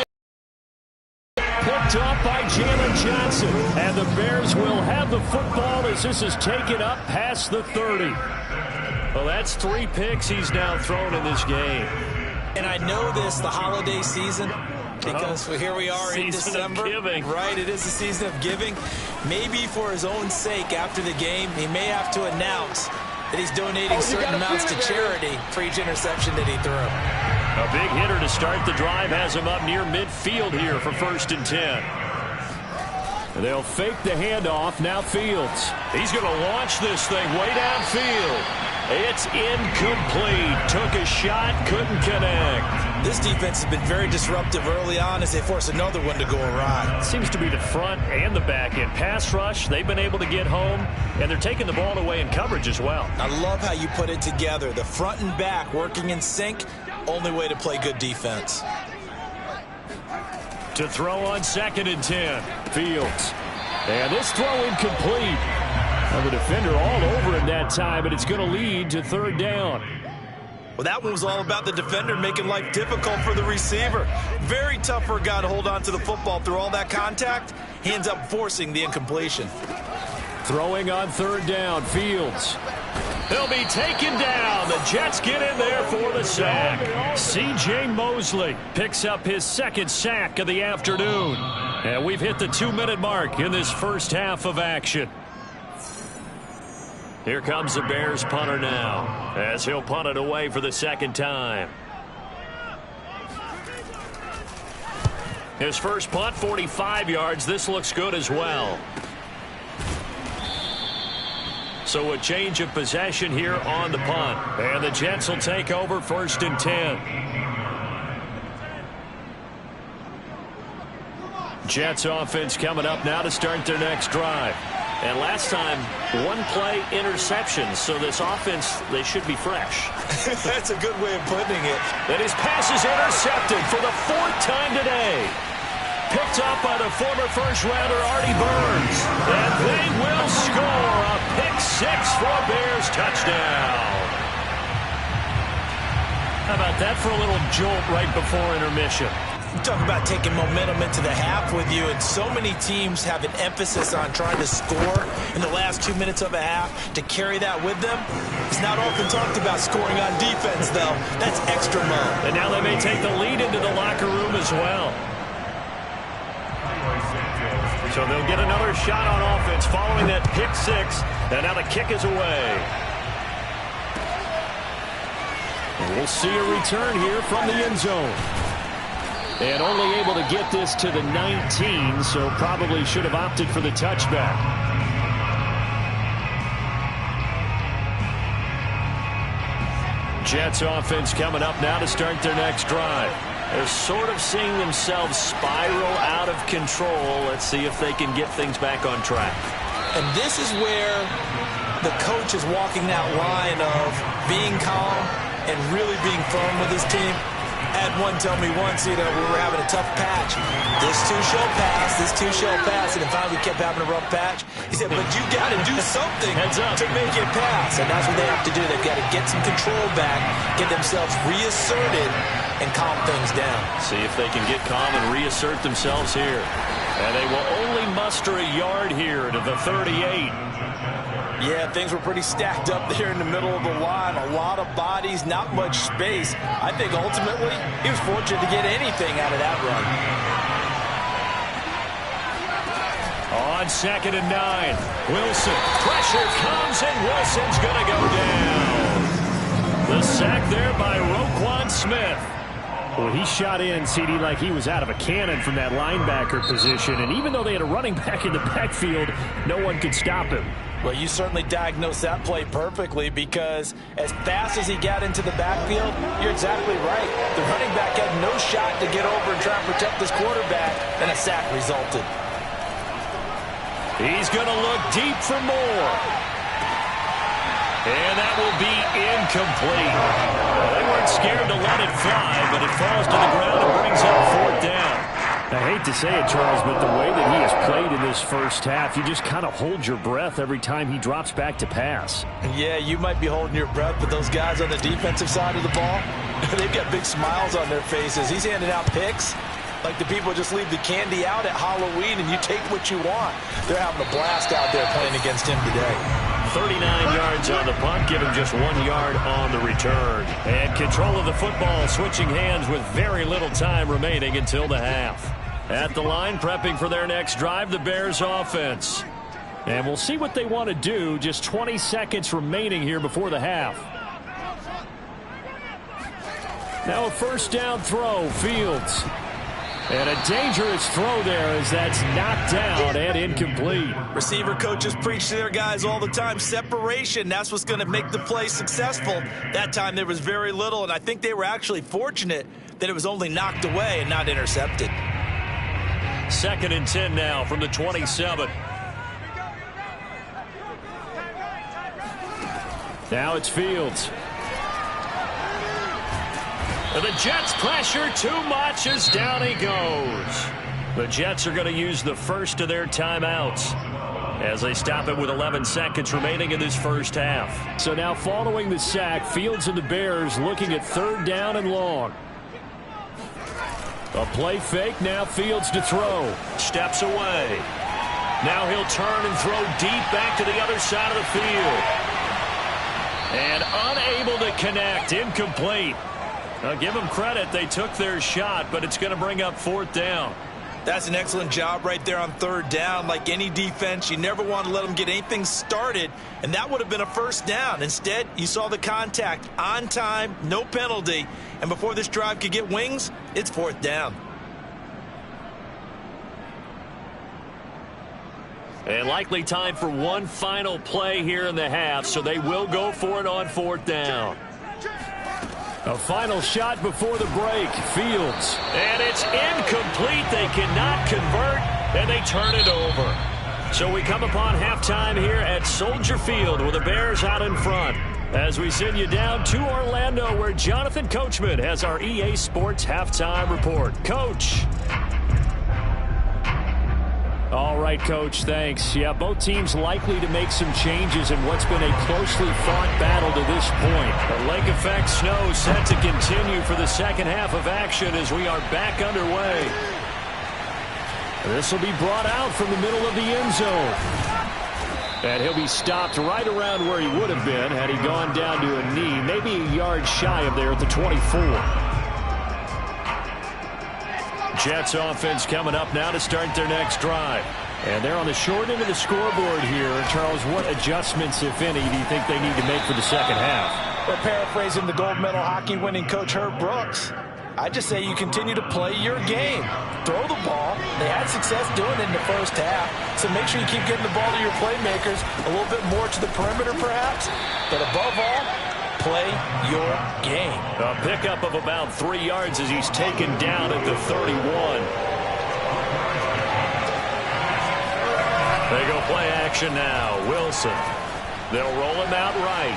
Speaker 1: picked up by Jalen Johnson. And the Bears will have the football as this is taken up past the 30. Well, that's 3 picks he's now thrown in this game.
Speaker 2: And I know this, the holiday season, because here we are in December. Right, it is the season of giving. Maybe for his own sake after the game, he may have to announce that he's donating certain amounts to charity for each interception that he threw.
Speaker 1: A big hitter to start the drive has him up near midfield here for 1st and 10. They'll fake the handoff. Now Fields. He's going to launch this thing way downfield. It's incomplete. Took a shot, couldn't connect.
Speaker 2: This defense has been very disruptive early on as they force another one to go awry.
Speaker 1: Seems to be the front and the back end. Pass rush, they've been able to get home, and they're taking the ball away in coverage as well.
Speaker 2: I love how you put it together. The front and back working in sync, only way to play good defense.
Speaker 1: To throw on 2nd and 10, Fields. And this throw incomplete. And the defender all over him that time, and it's going to lead to 3rd down.
Speaker 2: Well, that one was all about the defender making life difficult for the receiver. Very tough for a guy to hold on to the football through all that contact. He ends up forcing the incompletion.
Speaker 1: Throwing on 3rd down, Fields. He'll be taken down. The Jets get in there for the sack. C.J. Mosley picks up his 2nd sack of the afternoon. And we've hit the 2-minute mark in this first half of action. Here comes the Bears punter now, as he'll punt it away for the 2nd time. His first punt, 45 yards. This looks good as well. So a change of possession here on the punt. And the Jets will take over 1st and 10. Jets offense coming up now to start their next drive. And last time, 1-play interception. So this offense, they should be fresh.
Speaker 2: That's a good way of putting it.
Speaker 1: And his pass is intercepted for the 4th time today. picked up by the former first-rounder Artie Burns. And they will score a pick-6 for a Bears touchdown. How about that for a little jolt right before intermission?
Speaker 2: You talk about taking momentum into the half with you, and so many teams have an emphasis on trying to score in the last 2 minutes of a half to carry that with them. It's not often talked about scoring on defense, though. That's extra mode.
Speaker 1: And now they may take the lead into the locker room as well. So they'll get another shot on offense following that pick-6, and now the kick is away. And we'll see a return here from the end zone. And only able to get this to the 19, so probably should have opted for the touchback. Jets offense coming up now to start their next drive. They're sort of seeing themselves spiral out of control. Let's see if they can get things back on track.
Speaker 2: And this is where the coach is walking that line of being calm and really being firm with his team. I had one tell me once, we were having a tough patch. This too shall pass, this too shall pass. And then finally we kept having a rough patch. He said, but you got to do something to make it pass. And that's what they have to do. They've got to get some control back, get themselves reasserted, and calm things down.
Speaker 1: See if they can get calm and reassert themselves here. And they will only muster a yard here to the 38.
Speaker 2: Yeah, things were pretty stacked up there in the middle of the line. A lot of bodies, not much space. I think ultimately he was fortunate to get anything out of that run.
Speaker 1: On 2nd and 9, Wilson. Pressure comes, and Wilson's going to go down. The sack there by Roquan Smith.
Speaker 4: Well, he shot in, CD, like he was out of a cannon from that linebacker position. And even though they had a running back in the backfield, no one could stop him.
Speaker 2: Well, you certainly diagnosed that play perfectly, because as fast as he got into the backfield, you're exactly right. The running back had no shot to get over and try and protect this quarterback, and a sack resulted.
Speaker 1: He's going to look deep for more. And that will be incomplete. Well, they weren't scared to let it fly, but it falls to the ground and brings up 4th down.
Speaker 4: I hate to say it, Charles, but the way that he has played in this first half, you just kind of hold your breath every time he drops back to pass.
Speaker 2: Yeah, you might be holding your breath, but those guys on the defensive side of the ball, they've got big smiles on their faces. He's handing out picks like the people just leave the candy out at Halloween and you take what you want. They're having a blast out there playing against him today.
Speaker 1: 39 yards on the punt, give him just 1 yard on the return. And control of the football switching hands with very little time remaining until the half. At the line, prepping for their next drive, the Bears offense. And we'll see what they want to do. Just 20 seconds remaining here before the half. Now a 1st down throw, Fields. And a dangerous throw there as that's knocked down and incomplete.
Speaker 2: Receiver coaches preach to their guys all the time. Separation, that's what's going to make the play successful. That time there was very little, and I think they were actually fortunate that it was only knocked away and not intercepted.
Speaker 1: 2nd and 10 now from the 27. Now it's Fields. And the Jets pressure too much as down he goes. The Jets are going to use the first of their timeouts as they stop it with 11 seconds remaining in this first half.
Speaker 4: So now following the sack, Fields and the Bears looking at 3rd down and long. A play fake, now Fields to throw.
Speaker 1: Steps away. Now he'll turn and throw deep back to the other side of the field. And unable to connect, incomplete. I'll give them credit, they took their shot, but it's going to bring up 4th down.
Speaker 2: That's an excellent job right there on 3rd down. Like any defense, you never want to let them get anything started, and that would have been a 1st down. Instead, you saw the contact on time, no penalty, and before this drive could get wings, it's 4th down.
Speaker 1: And likely time for one final play here in the half, so they will go for it on 4th down.
Speaker 4: A final shot before the break. Fields.
Speaker 1: And it's incomplete. They cannot convert, and they turn it over. So we come upon halftime here at Soldier Field with the Bears out in front. As we send you down to Orlando, where Jonathan Coachman has our EA Sports halftime report. Coach.
Speaker 4: All right, Coach, thanks. Yeah, both teams likely to make some changes in what's been a closely fought battle to this point.
Speaker 1: The lake effect snow set to continue for the second half of action as we are back underway.
Speaker 4: This will be brought out from the middle of the end zone. And he'll be stopped right around where he would have been had he gone down to a knee, maybe a yard shy of there at the 24.
Speaker 1: Jets offense coming up now to start their next drive.
Speaker 4: And they're on the short end of the scoreboard here. Charles, what adjustments, if any, do you think they need to make for the second half?
Speaker 2: We're paraphrasing the gold medal hockey winning coach Herb Brooks. I just say you continue to play your game. Throw the ball. They had success doing it in the first half. So make sure you keep getting the ball to your playmakers a little bit more to the perimeter perhaps. But above all, play your game.
Speaker 1: A pickup of about 3 yards as he's taken down at the 31. They go play action now. Wilson. They'll roll him out right.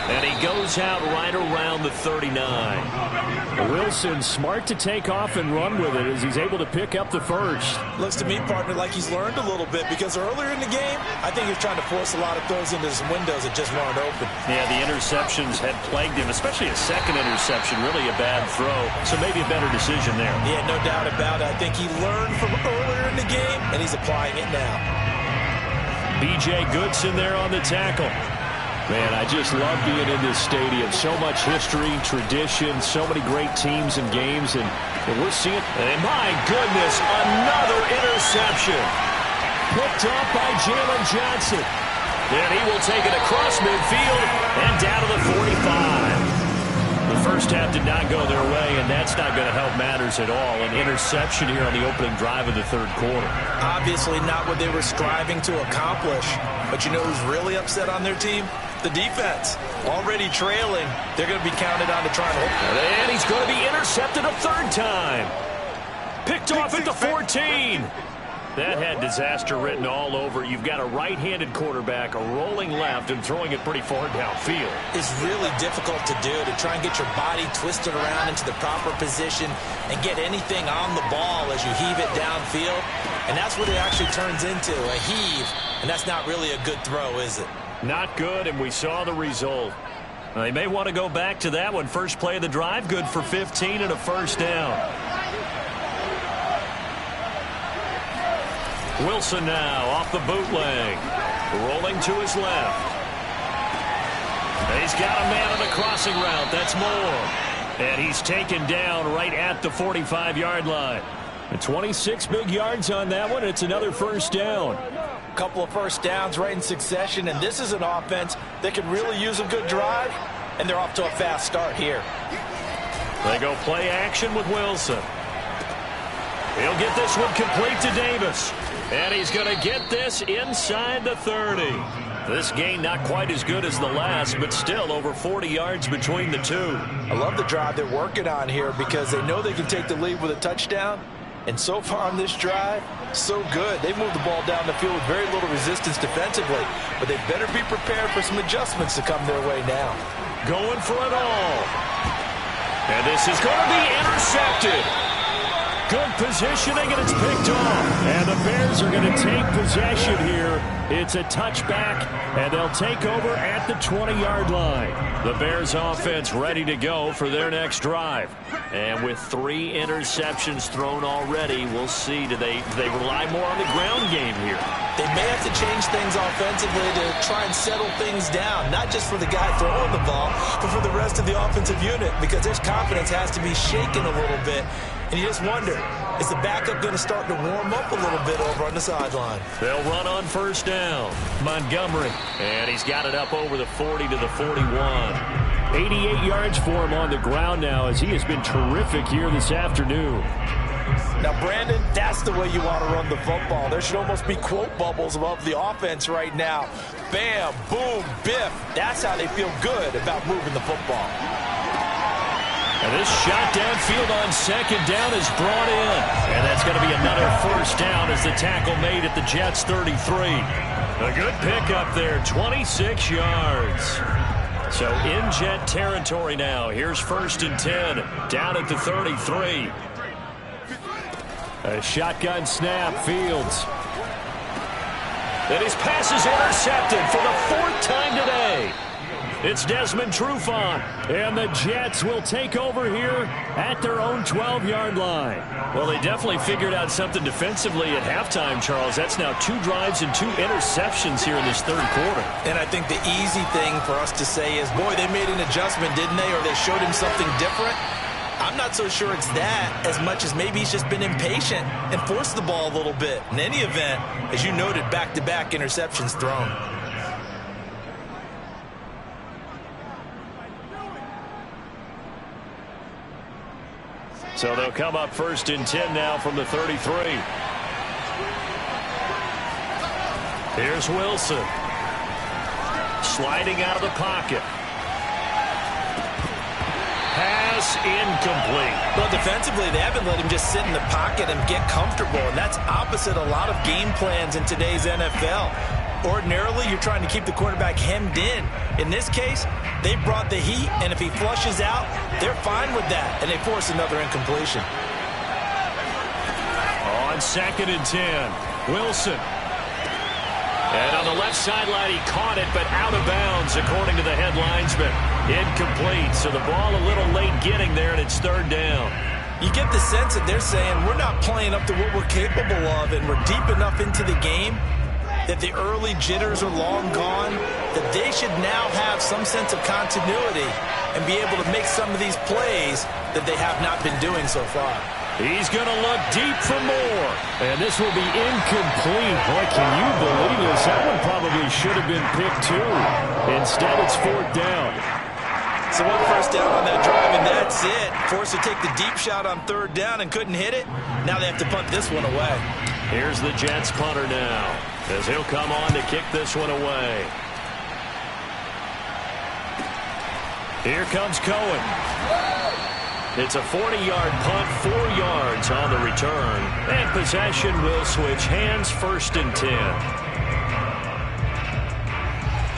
Speaker 1: And he goes out right around the 39.
Speaker 4: Wilson smart to take off and run with it as he's able to pick up the first.
Speaker 2: Looks to me, partner, like he's learned a little bit because earlier in the game, I think he was trying to force a lot of throws into some windows that just weren't open.
Speaker 1: Yeah, the interceptions had plagued him, especially a second interception, really a bad throw. So maybe a better decision there.
Speaker 2: Yeah, no doubt about it. I think he learned from earlier in the game, and he's applying it now.
Speaker 1: B.J. Goodson there on the tackle.
Speaker 4: Man, I just love being in this stadium. So much history, tradition, so many great teams and games, and we're seeing...
Speaker 1: And my goodness, another interception.
Speaker 4: Picked off by Jalen Johnson.
Speaker 1: And he will take it across midfield and down to the 45. The first half did not go their way, and that's not going to help matters at all. An interception here on the opening drive of the third quarter.
Speaker 2: Obviously not what they were striving to accomplish. But you know who's really upset on their team? The defense. Already trailing. They're going to be counted on to try and hold.
Speaker 1: And he's going to be intercepted a third time. Picked off at the 14. That had disaster written all over. You've got a right-handed quarterback, a rolling left, and throwing it pretty far downfield.
Speaker 2: It's really difficult to do, to try and get your body twisted around into the proper position and get anything on the ball as you heave it downfield. And that's what it actually turns into, a heave. And that's not really a good throw, is it?
Speaker 1: Not good, and we saw the result. They may want to go back to that one. First play of the drive, good for 15 and a first down. Wilson now off the bootleg. Rolling to his left. He's got a man on the crossing route. That's Moore. And he's taken down right at the 45-yard line.
Speaker 4: And 26 big yards on that one. It's another first down.
Speaker 2: Couple of first downs right in succession, and this is an offense that could really use a good drive, and they're off to a fast start here.
Speaker 1: They go play action with Wilson. He'll get this one complete to Davis. And he's going to get this inside the 30. This gain not quite as good as the last, but still over 40 yards between the two.
Speaker 2: I love the drive they're working on here because they know they can take the lead with a touchdown. And so far on this drive, so good. They moved the ball down the field with very little resistance defensively. But they better be prepared for some adjustments to come their way now.
Speaker 1: Going for it all. And this is going to be intercepted. Good positioning, and it's picked off.
Speaker 4: And the Bears are going to take possession here. It's a touchback, and they'll take over at the 20-yard line.
Speaker 1: The Bears offense ready to go for their next drive. And with 3 interceptions thrown already, we'll see. Do they rely more on the ground game here?
Speaker 2: They may have to change things offensively to try and settle things down, not just for the guy throwing the ball, but for the rest of the offensive unit, because their confidence has to be shaken a little bit. And you just wonder, is the backup going to start to warm up a little bit over on the sideline?
Speaker 1: They'll run on first down. Montgomery. And he's got it up over the 40 to the 41.
Speaker 4: 88 yards for him on the ground now as he has been terrific here this afternoon.
Speaker 2: Now, Brandon, that's the way you want to run the football. There should almost be quote bubbles above the offense right now. Bam, boom, biff. That's how they feel good about moving the football.
Speaker 1: And this shot downfield on second down is brought in. And that's going to be another first down as the tackle made at the Jets' 33. A good pickup there, 26 yards. So in Jet territory now. Here's 1st and 10, down at the 33.
Speaker 4: A shotgun snap, Fields.
Speaker 1: And his pass is intercepted for the 4th time today. It's Desmond Trufant.
Speaker 4: And the Jets will take over here at their own 12-yard line.
Speaker 1: Well, they definitely figured out something defensively at halftime, Charles. That's now 2 drives and 2 interceptions here in this 3rd quarter.
Speaker 2: And I think the easy thing for us to say is, boy, they made an adjustment, didn't they? Or they showed him something different. I'm not so sure it's that as much as maybe he's just been impatient and forced the ball a little bit. In any event, as you noted, back-to-back interceptions thrown.
Speaker 1: So they'll come up 1st and 10 now from the 33. Here's Wilson. Sliding out of the pocket. Pass incomplete.
Speaker 2: Well, defensively, they haven't let him just sit in the pocket and get comfortable, and that's opposite a lot of game plans in today's NFL. Ordinarily, you're trying to keep the quarterback hemmed in. In this case, they brought the heat, and if he flushes out, they're fine with that, and they force another incompletion.
Speaker 1: On 2nd and 10, Wilson. And on the left sideline, he caught it, but out of bounds, according to the head linesman. Incomplete, so the ball a little late getting there, and it's 3rd down.
Speaker 2: You get the sense that they're saying we're not playing up to what we're capable of, and we're deep enough into the game that the early jitters are long gone, that they should now have some sense of continuity and be able to make some of these plays that they have not been doing so far.
Speaker 1: He's going to look deep for more.
Speaker 4: And this will be incomplete. Boy, can you believe this? That one probably should have been picked too. Instead, it's 4th down.
Speaker 2: So 1 first down on that drive, and that's it. Forced to take the deep shot on 3rd down and couldn't hit it. Now they have to punt this one away.
Speaker 1: Here's the Jets punter now, as he'll come on to kick this one away. Here comes Cohen. It's a 40-yard punt, 4 yards on the return. And possession will switch hands, 1st and 10.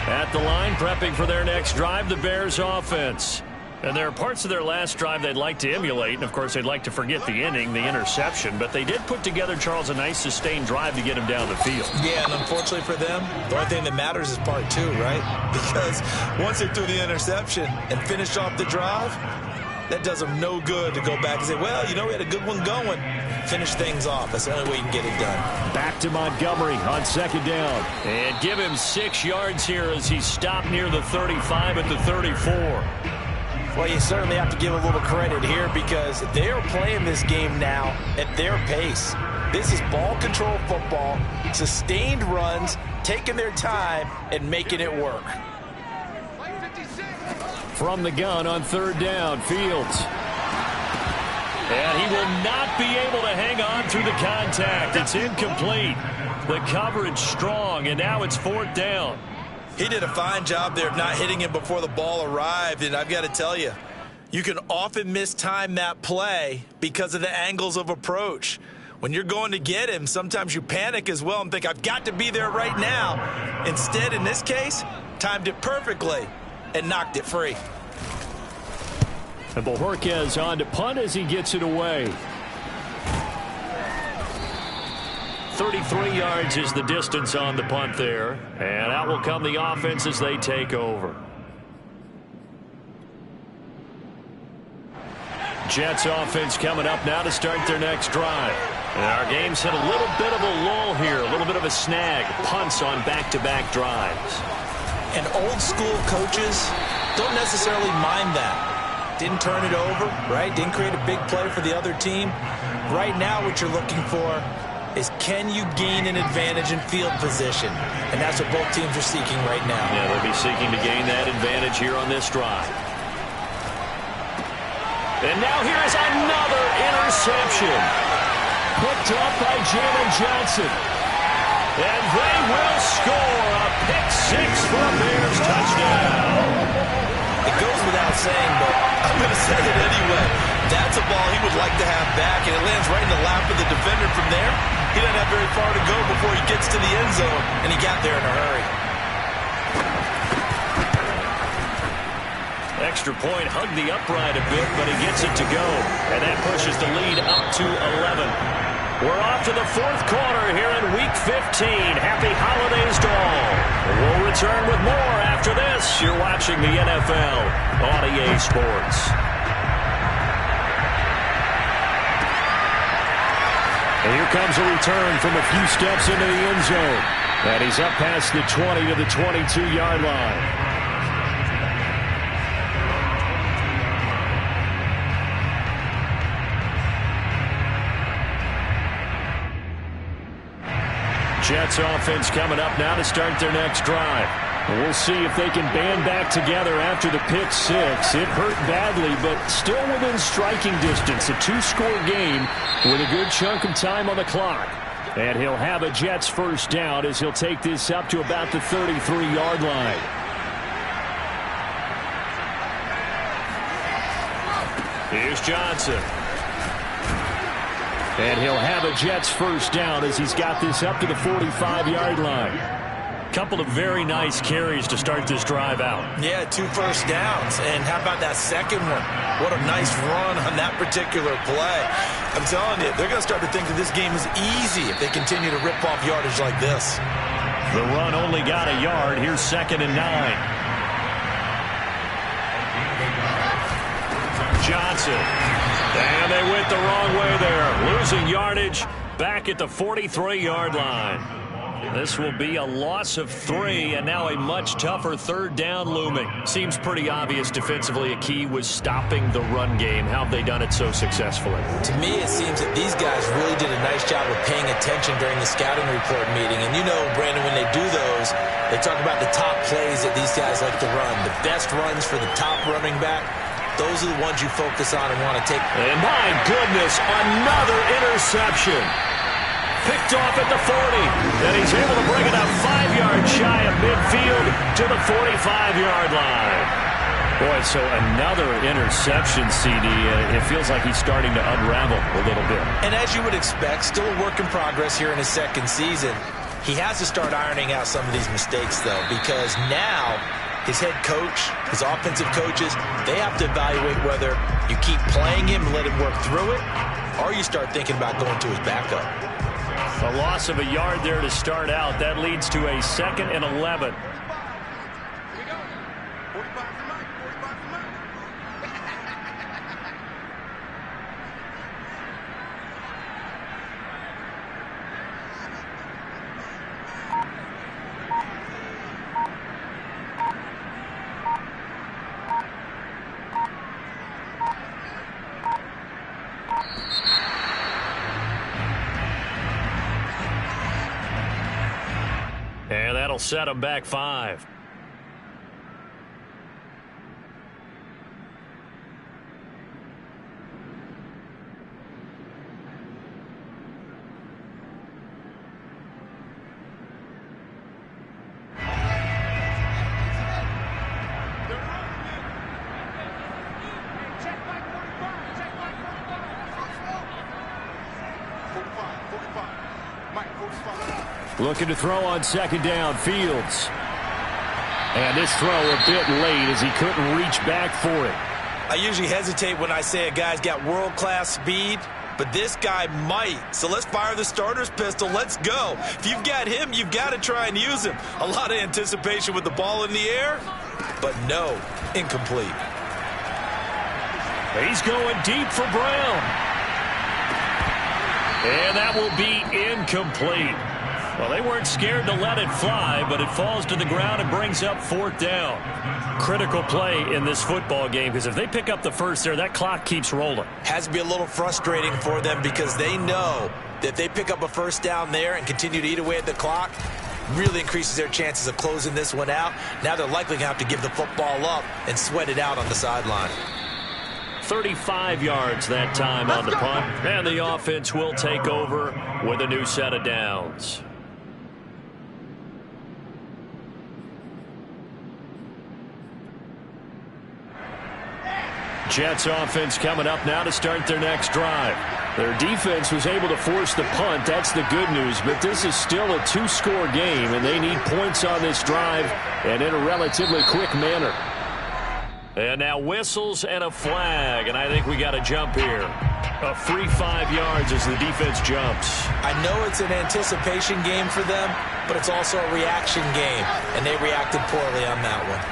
Speaker 1: At the line, prepping for their next drive, the Bears offense. And there are parts of their last drive they'd like to emulate. And, of course, they'd like to forget the inning, the interception. But they did put together, Charles, a nice sustained drive to get him down the field.
Speaker 2: Yeah, and unfortunately for them, the only thing that matters is part 2, right? Because once they threw the interception and finished off the drive, that does them no good to go back and say, well, you know, we had a good one going. Finish things off. That's the only way you can get it done.
Speaker 4: Back to Montgomery on 2nd down.
Speaker 1: And give him 6 yards here as he stopped near the 35 at the 34.
Speaker 2: Well, you certainly have to give a little credit here because they are playing this game now at their pace. This is ball control football, sustained runs, taking their time and making it work.
Speaker 4: From the gun on 3rd down, Fields.
Speaker 1: And he will not be able to hang on through the contact. It's incomplete. The coverage strong, and now it's 4th down.
Speaker 2: He did a fine job there of not hitting him before the ball arrived, and I've got to tell you, you can often mistime that play because of the angles of approach. When you're going to get him, sometimes you panic as well and think, I've got to be there right now. Instead, in this case, timed it perfectly and knocked it free.
Speaker 4: And Bojorquez on to punt as he gets it away.
Speaker 1: 33 yards is the distance on the punt there. And out will come the offense as they take over. Jets offense coming up now to start their next drive. And our game's hit a little bit of a lull here, a little bit of a snag. Punts on back-to-back drives.
Speaker 2: And old school coaches don't necessarily mind that. Didn't turn it over, right? Didn't create a big play for the other team. Right now what you're looking for is can you gain an advantage in field position? And that's what both teams are seeking right now.
Speaker 1: Yeah, they'll be seeking to gain that advantage here on this drive. And now here is another interception.
Speaker 4: Picked up by Jalen Johnson.
Speaker 1: And they will score a pick-6 for a Bears touchdown.
Speaker 2: It goes without saying, but I'm going to say it anyway. That's a ball he would like to have back, and it lands right in the lap of the defender from there. He doesn't have very far to go before he gets to the end zone, and he got there in a hurry.
Speaker 1: Extra point, hugged the upright a bit, but he gets it to go. And that pushes the lead up to 11. We're off to the fourth quarter here in Week 15. Happy holidays to all. We'll return with more after this. You're watching the NFL on EA Sports. And here comes a return from a few steps into the end zone. And he's up past the 20 to the 22-yard line. Jets offense coming up now to start their next drive. We'll see if they can band back together after the pick six. It hurt badly, but still within striking distance. A two-score game with a good chunk of time on the clock. And he'll have a Jets first down as he'll take this up to about the 33-yard line. Here's Johnson. And he'll have a Jets first down as he's got this up to the 45-yard line. Couple of very nice carries to start this drive out.
Speaker 2: Yeah, 2 first downs. And how about that second one? What a nice run on that particular play. I'm telling you, they're going to start to think that this game is easy if they continue to rip off yardage like this.
Speaker 1: The run only got a yard. Here's 2nd and 9. Johnson. And they went the wrong way there. Losing yardage back at the 43-yard line. This will be a loss of 3, and now a much tougher third down looming. Seems pretty obvious defensively a key was stopping the run game. How have they done it so successfully?
Speaker 2: To me, it seems that these guys really did a nice job of paying attention during the scouting report meeting. And you know, Brandon, when they do those, they talk about the top plays that these guys like to run. The best runs for the top running back. Those are the ones you focus on and want to take.
Speaker 1: And my goodness, another interception. Picked off at the 40. And he's able to bring it up 5 yards shy of midfield to the 45-yard line. Boy, so another interception, CD. It feels like he's starting to unravel a little bit.
Speaker 2: And as you would expect, still a work in progress here in his second season. He has to start ironing out some of these mistakes, though, because now his head coach, his offensive coaches, they have to evaluate whether you keep playing him and let him work through it, or you start thinking about going to his backup.
Speaker 1: A loss of a yard there to start out. That leads to a 2nd and 11. And that'll set them back 5. Looking to throw on 2nd down, Fields. And this throw a bit late as he couldn't reach back for it.
Speaker 2: I usually hesitate when I say a guy's got world-class speed, but this guy might. So let's fire the starter's pistol. Let's go. If you've got him, you've got to try and use him. A lot of anticipation with the ball in the air, but no, incomplete.
Speaker 1: He's going deep for Brown. And that will be incomplete. Well, they weren't scared to let it fly, but it falls to the ground and brings up 4th down. Critical play in this football game, because if they pick up the first there, that clock keeps rolling.
Speaker 2: Has to be a little frustrating for them because they know that if they pick up a first down there and continue to eat away at the clock, really increases their chances of closing this one out. Now they're likely going to have to give the football up and sweat it out on the sideline.
Speaker 1: 35 yards that time on the punt, and the offense will take over with a new set of downs. Jets offense coming up now to start their next drive. Their defense was able to force the punt. That's the good news, but this is still a 2-score game, and they need points on this drive and in a relatively quick manner. And now whistles and a flag, and I think we got to jump here. A free 5 yards as the defense jumps.
Speaker 2: I know it's an anticipation game for them, but it's also a reaction game, and they reacted poorly on that one.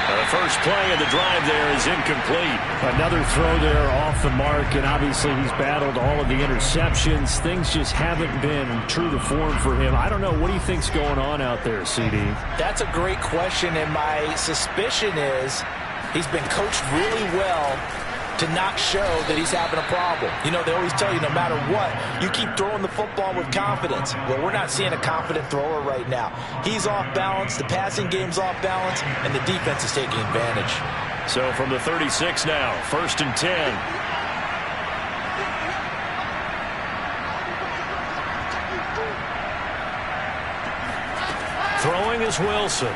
Speaker 1: The first play of the drive there is incomplete.
Speaker 4: Another throw there off the mark, and obviously he's battled all of the interceptions. Things just haven't been true to form for him. I don't know. What do you think's going on out there, CD?
Speaker 2: That's a great question, and my suspicion is he's been coached really well to not show that he's having a problem. You know, they always tell you no matter what, you keep throwing the football with confidence. Well, we're not seeing a confident thrower right now. He's off balance, the passing game's off balance, and the defense is taking advantage.
Speaker 1: So from the 36 now, 1st and 10. Throwing is Wilson.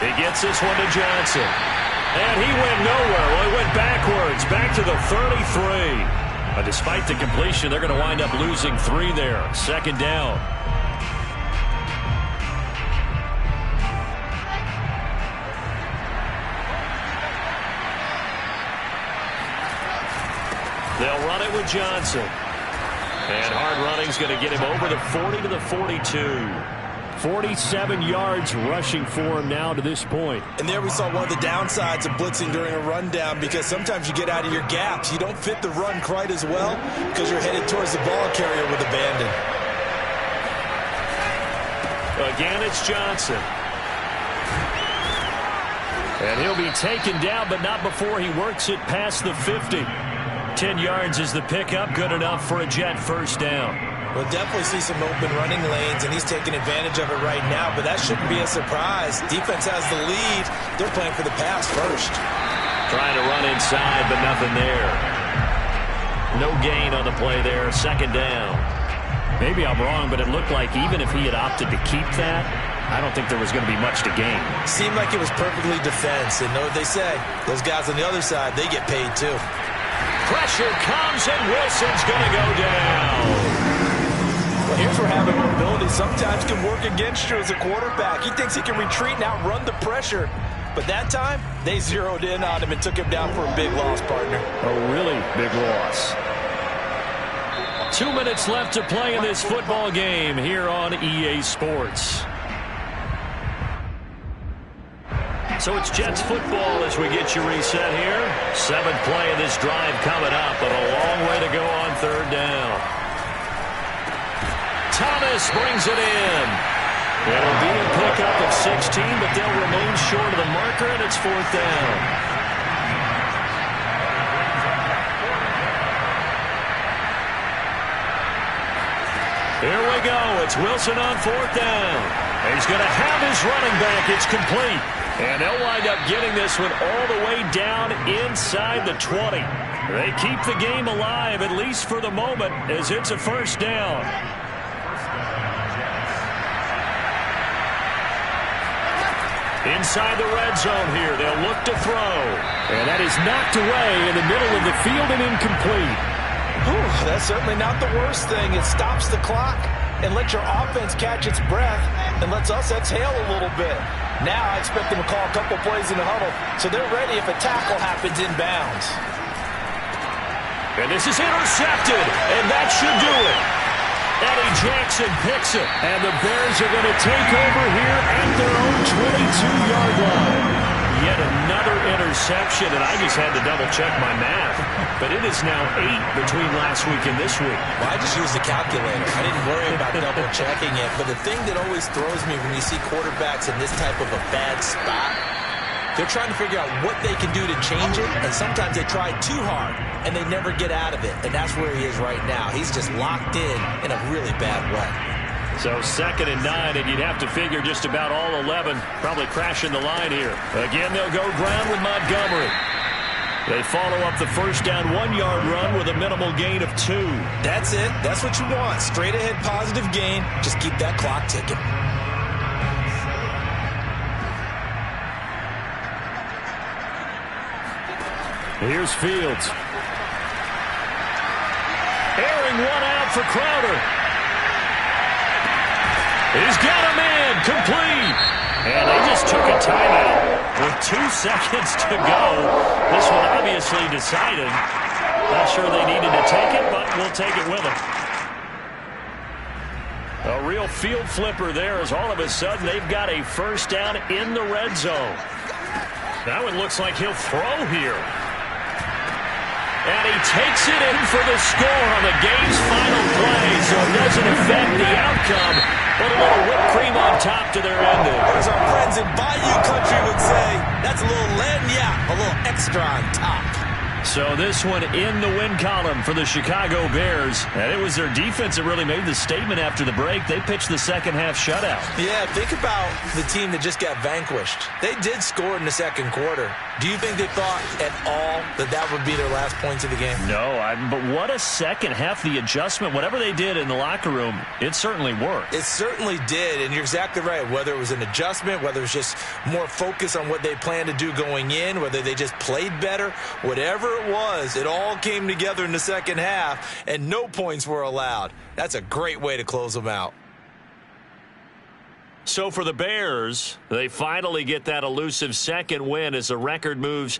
Speaker 1: He gets this one to Johnson. And he went nowhere. Well, he went backwards, back to the 33. Despite the completion, they're going to wind up losing 3 there. 2nd down. They'll run it with Johnson. And hard running's going to get him over the 40 to the 42. 47 yards rushing for him now to this point.
Speaker 2: And there we saw one of the downsides of blitzing during a rundown, because sometimes you get out of your gaps. You don't fit the run quite as well because you're headed towards the ball carrier with abandon.
Speaker 1: Again, it's Johnson. And he'll be taken down, but not before he works it past the 50. 10 yards is the pickup, good enough for a Jet first down.
Speaker 2: We'll definitely see some open running lanes, and he's taking advantage of it right now, but that shouldn't be a surprise. Defense has the lead. They're playing for the pass first.
Speaker 1: Trying to run inside, but nothing there. No gain on the play there. 2nd down.
Speaker 4: Maybe I'm wrong, but it looked like even if he had opted to keep that, I don't think there was going to be much to gain.
Speaker 2: Seemed like it was perfectly defense, and know what they say. Those guys on the other side, they get paid too.
Speaker 1: Pressure comes, and Wilson's going to go down.
Speaker 2: Well, here's where having mobility sometimes can work against you as a quarterback. He thinks he can retreat and outrun the pressure. But that time, they zeroed in on him and took him down for a big loss, partner.
Speaker 4: A really big loss.
Speaker 1: 2 minutes left to play in this football game here on EA Sports. So it's Jets football as we get you reset here. 7th play of this drive coming up, but a long way to go on 3rd down. Thomas brings it in. It'll be a pickup of 16, but they'll remain short of the marker, and it's 4th down. Here we go. It's Wilson on 4th down. He's going to have his running back. It's complete. And they'll wind up getting this one all the way down inside the 20. They keep the game alive, at least for the moment, as it's a 1st down. Inside the red zone here. They'll look to throw.
Speaker 4: And that is knocked away in the middle of the field and incomplete.
Speaker 2: Whew, that's certainly not the worst thing. It stops the clock and lets your offense catch its breath and lets us exhale a little bit. Now I expect them to call a couple plays in the huddle, so they're ready if a tackle happens inbounds.
Speaker 1: And this is intercepted, and that should do it. Eddie Jackson picks it, and the Bears are going to take over here at their own 22-yard line. Yet another interception, and I just had to double-check my math. But it is now 8 between last week and this week.
Speaker 2: Well, I just used the calculator. I didn't worry about double-checking it. But the thing that always throws me when you see quarterbacks in this type of a bad spot, they're trying to figure out what they can do to change it, and sometimes they try too hard, and they never get out of it. And that's where he is right now. He's just locked in a really bad way.
Speaker 1: So 2nd and 9, and you'd have to figure just about all 11 probably crashing the line here. Again, they'll go ground with Montgomery. They follow up the 1st down 1-yard run with a minimal gain of 2.
Speaker 2: That's it. That's what you want. Straight ahead positive gain. Just keep that clock ticking.
Speaker 4: Here's Fields.
Speaker 1: Airing one out for Crowder. He's got him in. Complete. And they just took a timeout with 2 seconds to go. This one obviously decided. Not sure they needed to take it, but we'll take it with them. A real field flipper there as all of a sudden they've got a first down in the red zone. That one looks like he'll throw here. And he takes it in for the score on the game's final play, so it doesn't affect the outcome, but a little whipped cream on top to their ending.
Speaker 2: As our friends in Bayou Country would say, that's a little lagniappe, a little extra on top.
Speaker 1: So this one in the win column for the Chicago Bears. And it was their defense that really made the statement after the break. They pitched the second half shutout.
Speaker 2: Yeah, think about the team that just got vanquished. They did score in the second quarter. Do you think they thought at all that that would be their last points of the game?
Speaker 1: No, but what a second half. The adjustment, whatever they did in the locker room, it certainly worked.
Speaker 2: It certainly did, and you're exactly right. Whether it was an adjustment, whether it was just more focus on what they planned to do going in, whether they just played better, whatever it was, it all came together in the second half, and no points were allowed. That's a great way to close them out.
Speaker 1: So for the Bears, they finally get that elusive second win as the record moves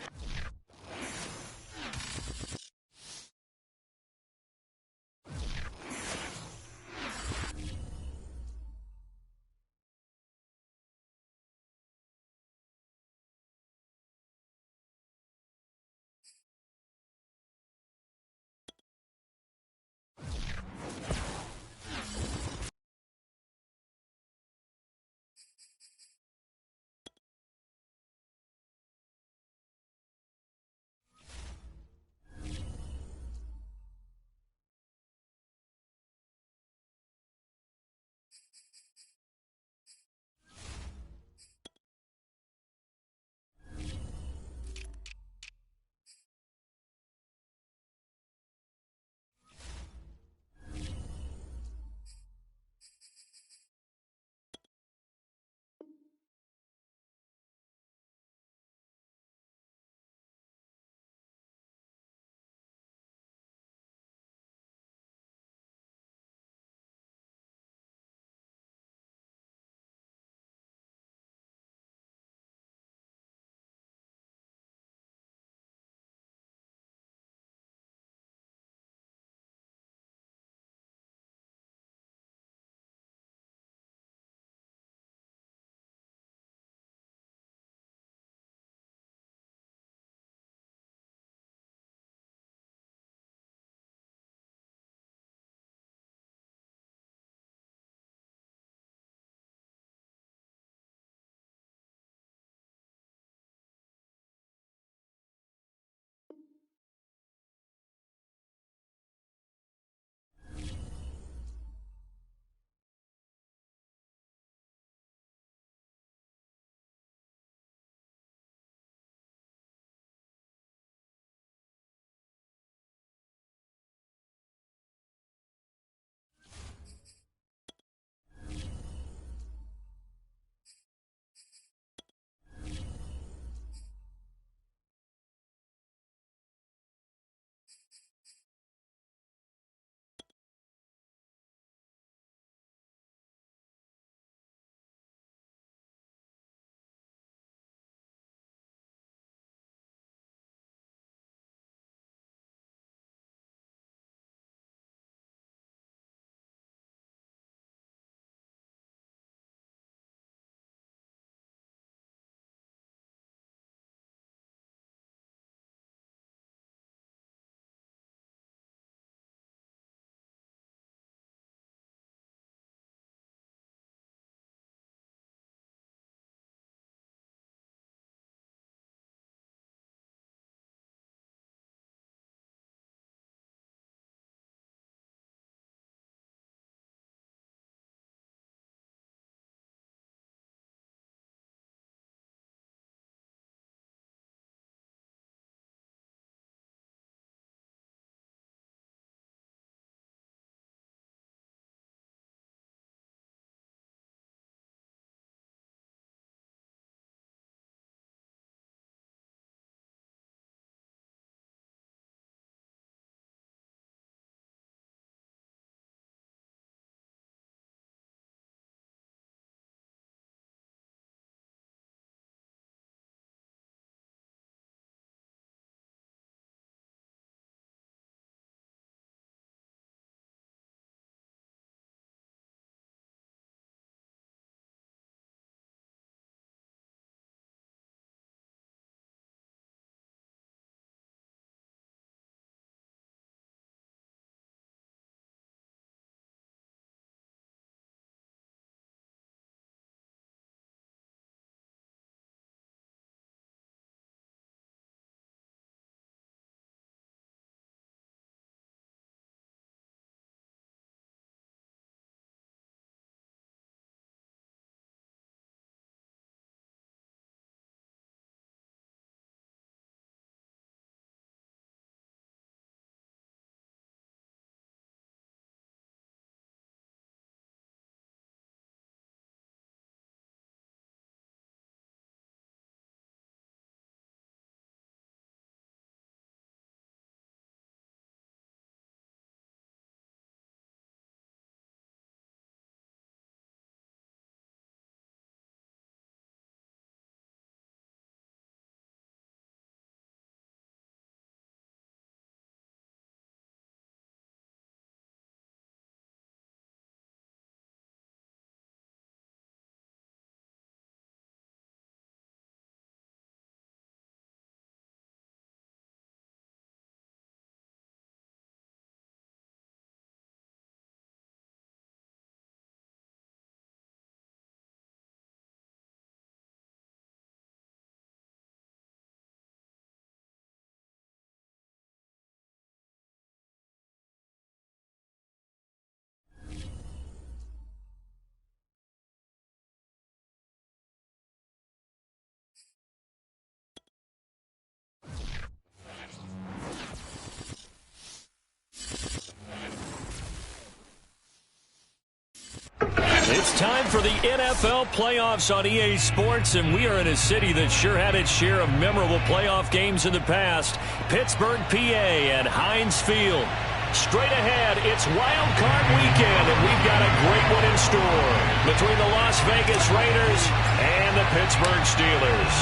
Speaker 1: It's time for the NFL playoffs on EA Sports, and we are in a city that sure had its share of memorable playoff games in the past. Pittsburgh, PA at Heinz Field. Straight ahead, it's Wild Card Weekend, and we've got a great one in store between the Las Vegas Raiders and the Pittsburgh Steelers.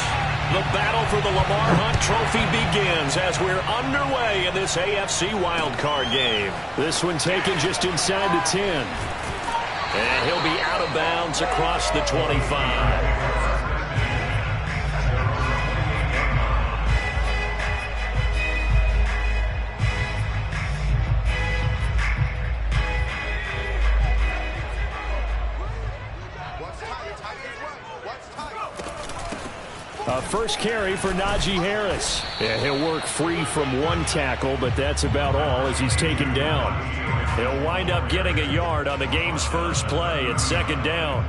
Speaker 1: The battle for the Lamar Hunt Trophy begins as we're underway in this AFC Wild Card game.
Speaker 4: This one taken just inside the 10.
Speaker 1: And he'll be out of bounds across the 25.
Speaker 4: First carry for Najee Harris. Yeah, he'll work free from one tackle, but that's about all as he's taken down.
Speaker 1: He'll wind up getting a yard on the game's first play at second down.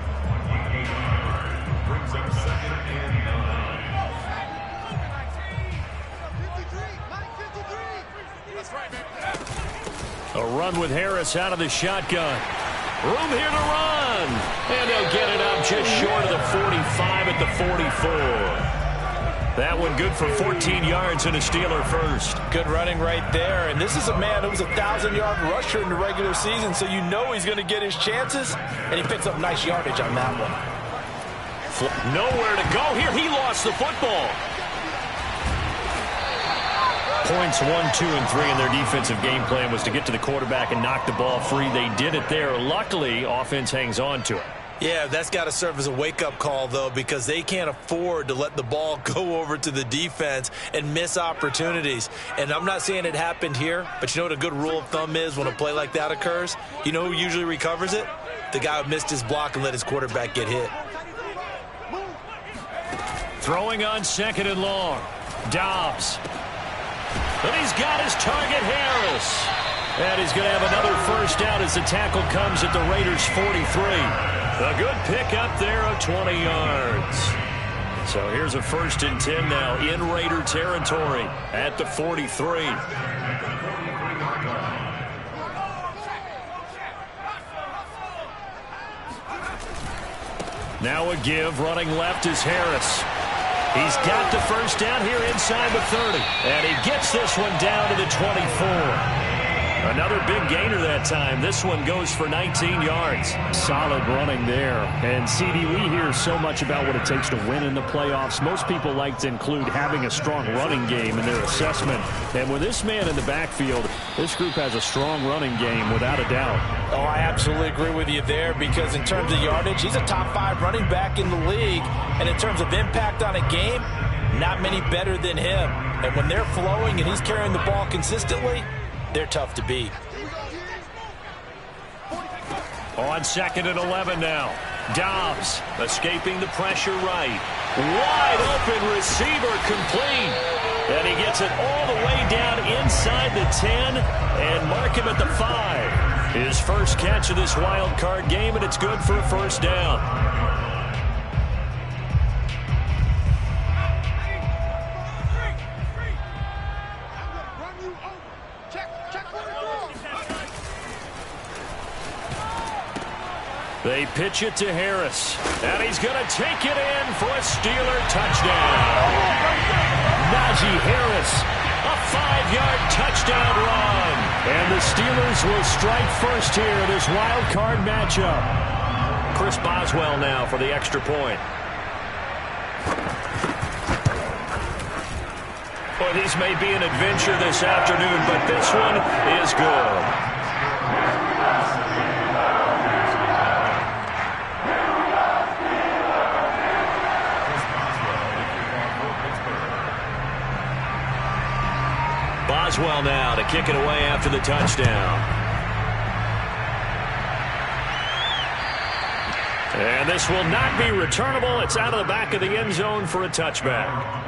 Speaker 1: A run with Harris out of the shotgun. Room here to run. And they'll get it up just short of the 45 at the 44. That one good for 14 yards and a Steeler first.
Speaker 2: Good running right there. And this is a man who was a 1,000-yard rusher in the regular season, so you know he's going to get his chances. And he picks up nice yardage on that one.
Speaker 1: Nowhere to go here. He lost the football. Points 1, 2, and 3 in their defensive game plan was to get to the quarterback and knock the ball free. They did it there. Luckily, offense hangs on to it.
Speaker 2: Yeah, that's got to serve as a wake-up call, though, because they can't afford to let the ball go over to the defense and miss opportunities. And I'm not saying it happened here, but you know what a good rule of thumb is when a play like that occurs? You know who usually recovers it? The guy who missed his block and let his quarterback get hit.
Speaker 1: Throwing on second and long. Dobbs. And he's got his target, Harris. And he's going to have another first down as the tackle comes at the Raiders' 43. A good pickup there of 20 yards. So here's a 1st and 10 now in Raider territory at the 43. Now a give, running left is Harris. He's got the first down here inside the 30. And he gets this one down to the 24. Another big gainer that time. This one goes for 19 yards.
Speaker 4: Solid running there. And, CD, we hear so much about what it takes to win in the playoffs. Most people like to include having a strong running game in their assessment. And with this man in the backfield, this group has a strong running game without a doubt.
Speaker 2: Oh, I absolutely agree with you there because in terms of yardage, he's a top 5 running back in the league. And in terms of impact on a game, not many better than him. And when they're flowing and he's carrying the ball consistently, they're tough to beat.
Speaker 1: On 2nd and 11 now. Dobbs escaping the pressure right. Wide open receiver complete. And he gets it all the way down inside the 10 and mark him at the 5. His first catch of this wild card game, and it's good for a first down. They pitch it to Harris, and he's going to take it in for a Steeler touchdown.
Speaker 4: Najee Harris,
Speaker 1: a 5-yard touchdown run.
Speaker 4: And the Steelers will strike first here in this wild card matchup.
Speaker 1: Chris Boswell now for the extra point. Well, these may be an adventure this afternoon, but this one is good. Boswell now to kick it away after the touchdown. And this will not be returnable. It's out of the back of the end zone for a touchback.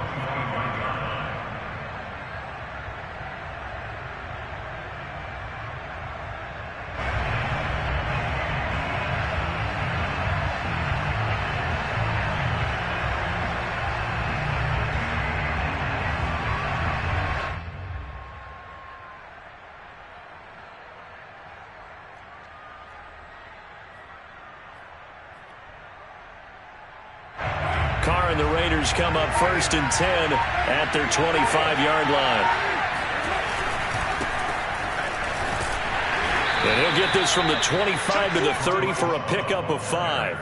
Speaker 1: Carr and the Raiders come up 1st and 10 at their 25-yard line. And he'll get this from the 25 to the 30 for a pickup of 5.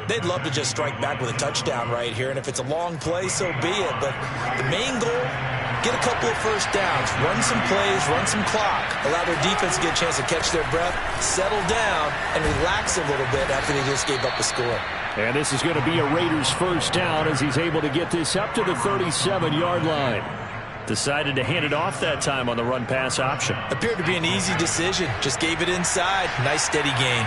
Speaker 2: They'd love to just strike back with a touchdown right here, and if it's a long play, so be it. But the main goal, get a couple of first downs, run some plays, run some clock, allow their defense to get a chance to catch their breath, settle down, and relax a little bit after they just gave up a score.
Speaker 4: And this is going to be a Raiders first down as he's able to get this up to the 37-yard line. Decided to hand it off that time on the run-pass option.
Speaker 2: Appeared to be an easy decision. Just gave it inside. Nice steady gain.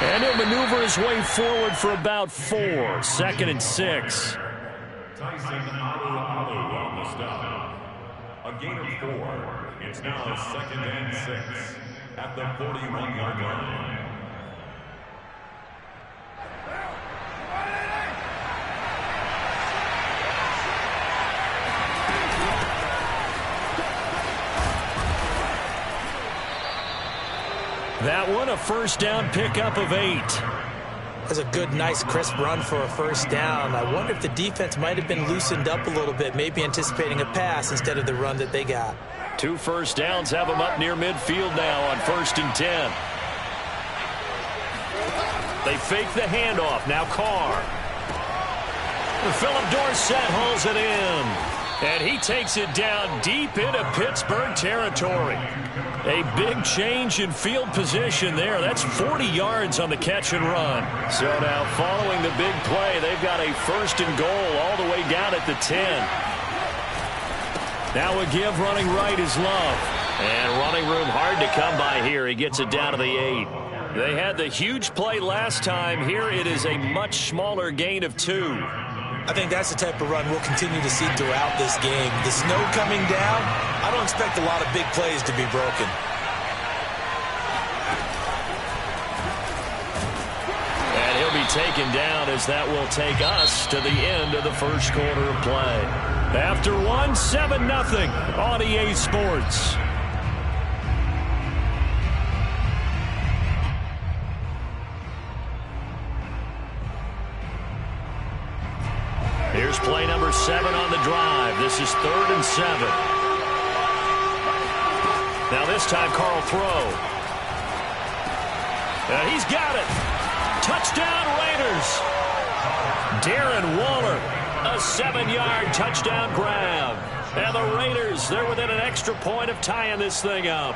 Speaker 1: And he'll maneuver his way forward for about 4. 2nd and 6.
Speaker 3: Tyson Alu on the stop. A gain of 4. It's now 2nd and 6 at the 41-yard line.
Speaker 1: That one, a first down pickup of 8.
Speaker 2: That's a good, nice, crisp run for a first down. I wonder if the defense might have been loosened up a little bit, maybe anticipating a pass instead of the run that they got.
Speaker 1: 2 first downs have them up near midfield now on 1st and 10. They fake the handoff. Now Carr. Philip Dorsett hauls it in. And he takes it down deep into Pittsburgh territory. A big change in field position there. That's 40 yards on the catch and run. So now following the big play, they've got a 1st and goal all the way down at the 10. Now a give running right is Love. And running room hard to come by here. He gets it down to the 8. They had the huge play last time. Here it is a much smaller gain of 2.
Speaker 2: I think that's the type of run we'll continue to see throughout this game. The snow coming down, I don't expect a lot of big plays to be broken.
Speaker 1: And he'll be taken down as that will take us to the end of the first quarter of play. After 1, 7-0 on EA Sports. Here's play number 7 on the drive. This is 3rd and 7. Now this time Carl throw. And he's got it. Touchdown Raiders. Darren Waller, a 7-yard touchdown grab. And the Raiders, they're within an extra point of tying this thing up.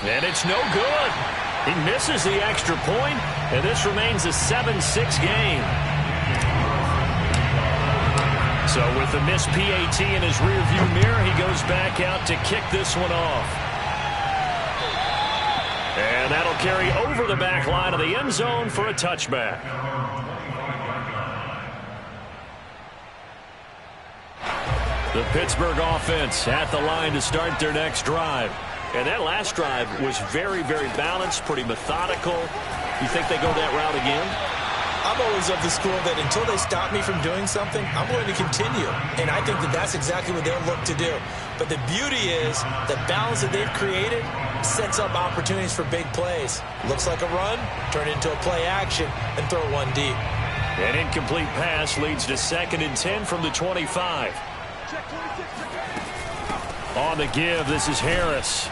Speaker 1: And it's no good. He misses the extra point, and this remains a 7-6 game. So with the missed PAT in his rearview mirror, he goes back out to kick this one off. And that'll carry over the back line of the end zone for a touchback. The Pittsburgh offense at the line to start their next drive. And that last drive was very, very balanced, pretty methodical. You think they go that route again?
Speaker 2: I'm always of the school that until they stop me from doing something, I'm going to continue. And I think that that's exactly what they'll look to do. But the beauty is the balance that they've created sets up opportunities for big plays. Looks like a run, turn it into a play action, and throw one deep.
Speaker 1: An incomplete pass leads to 2nd and 10 from the 25. On the give, this is Harris.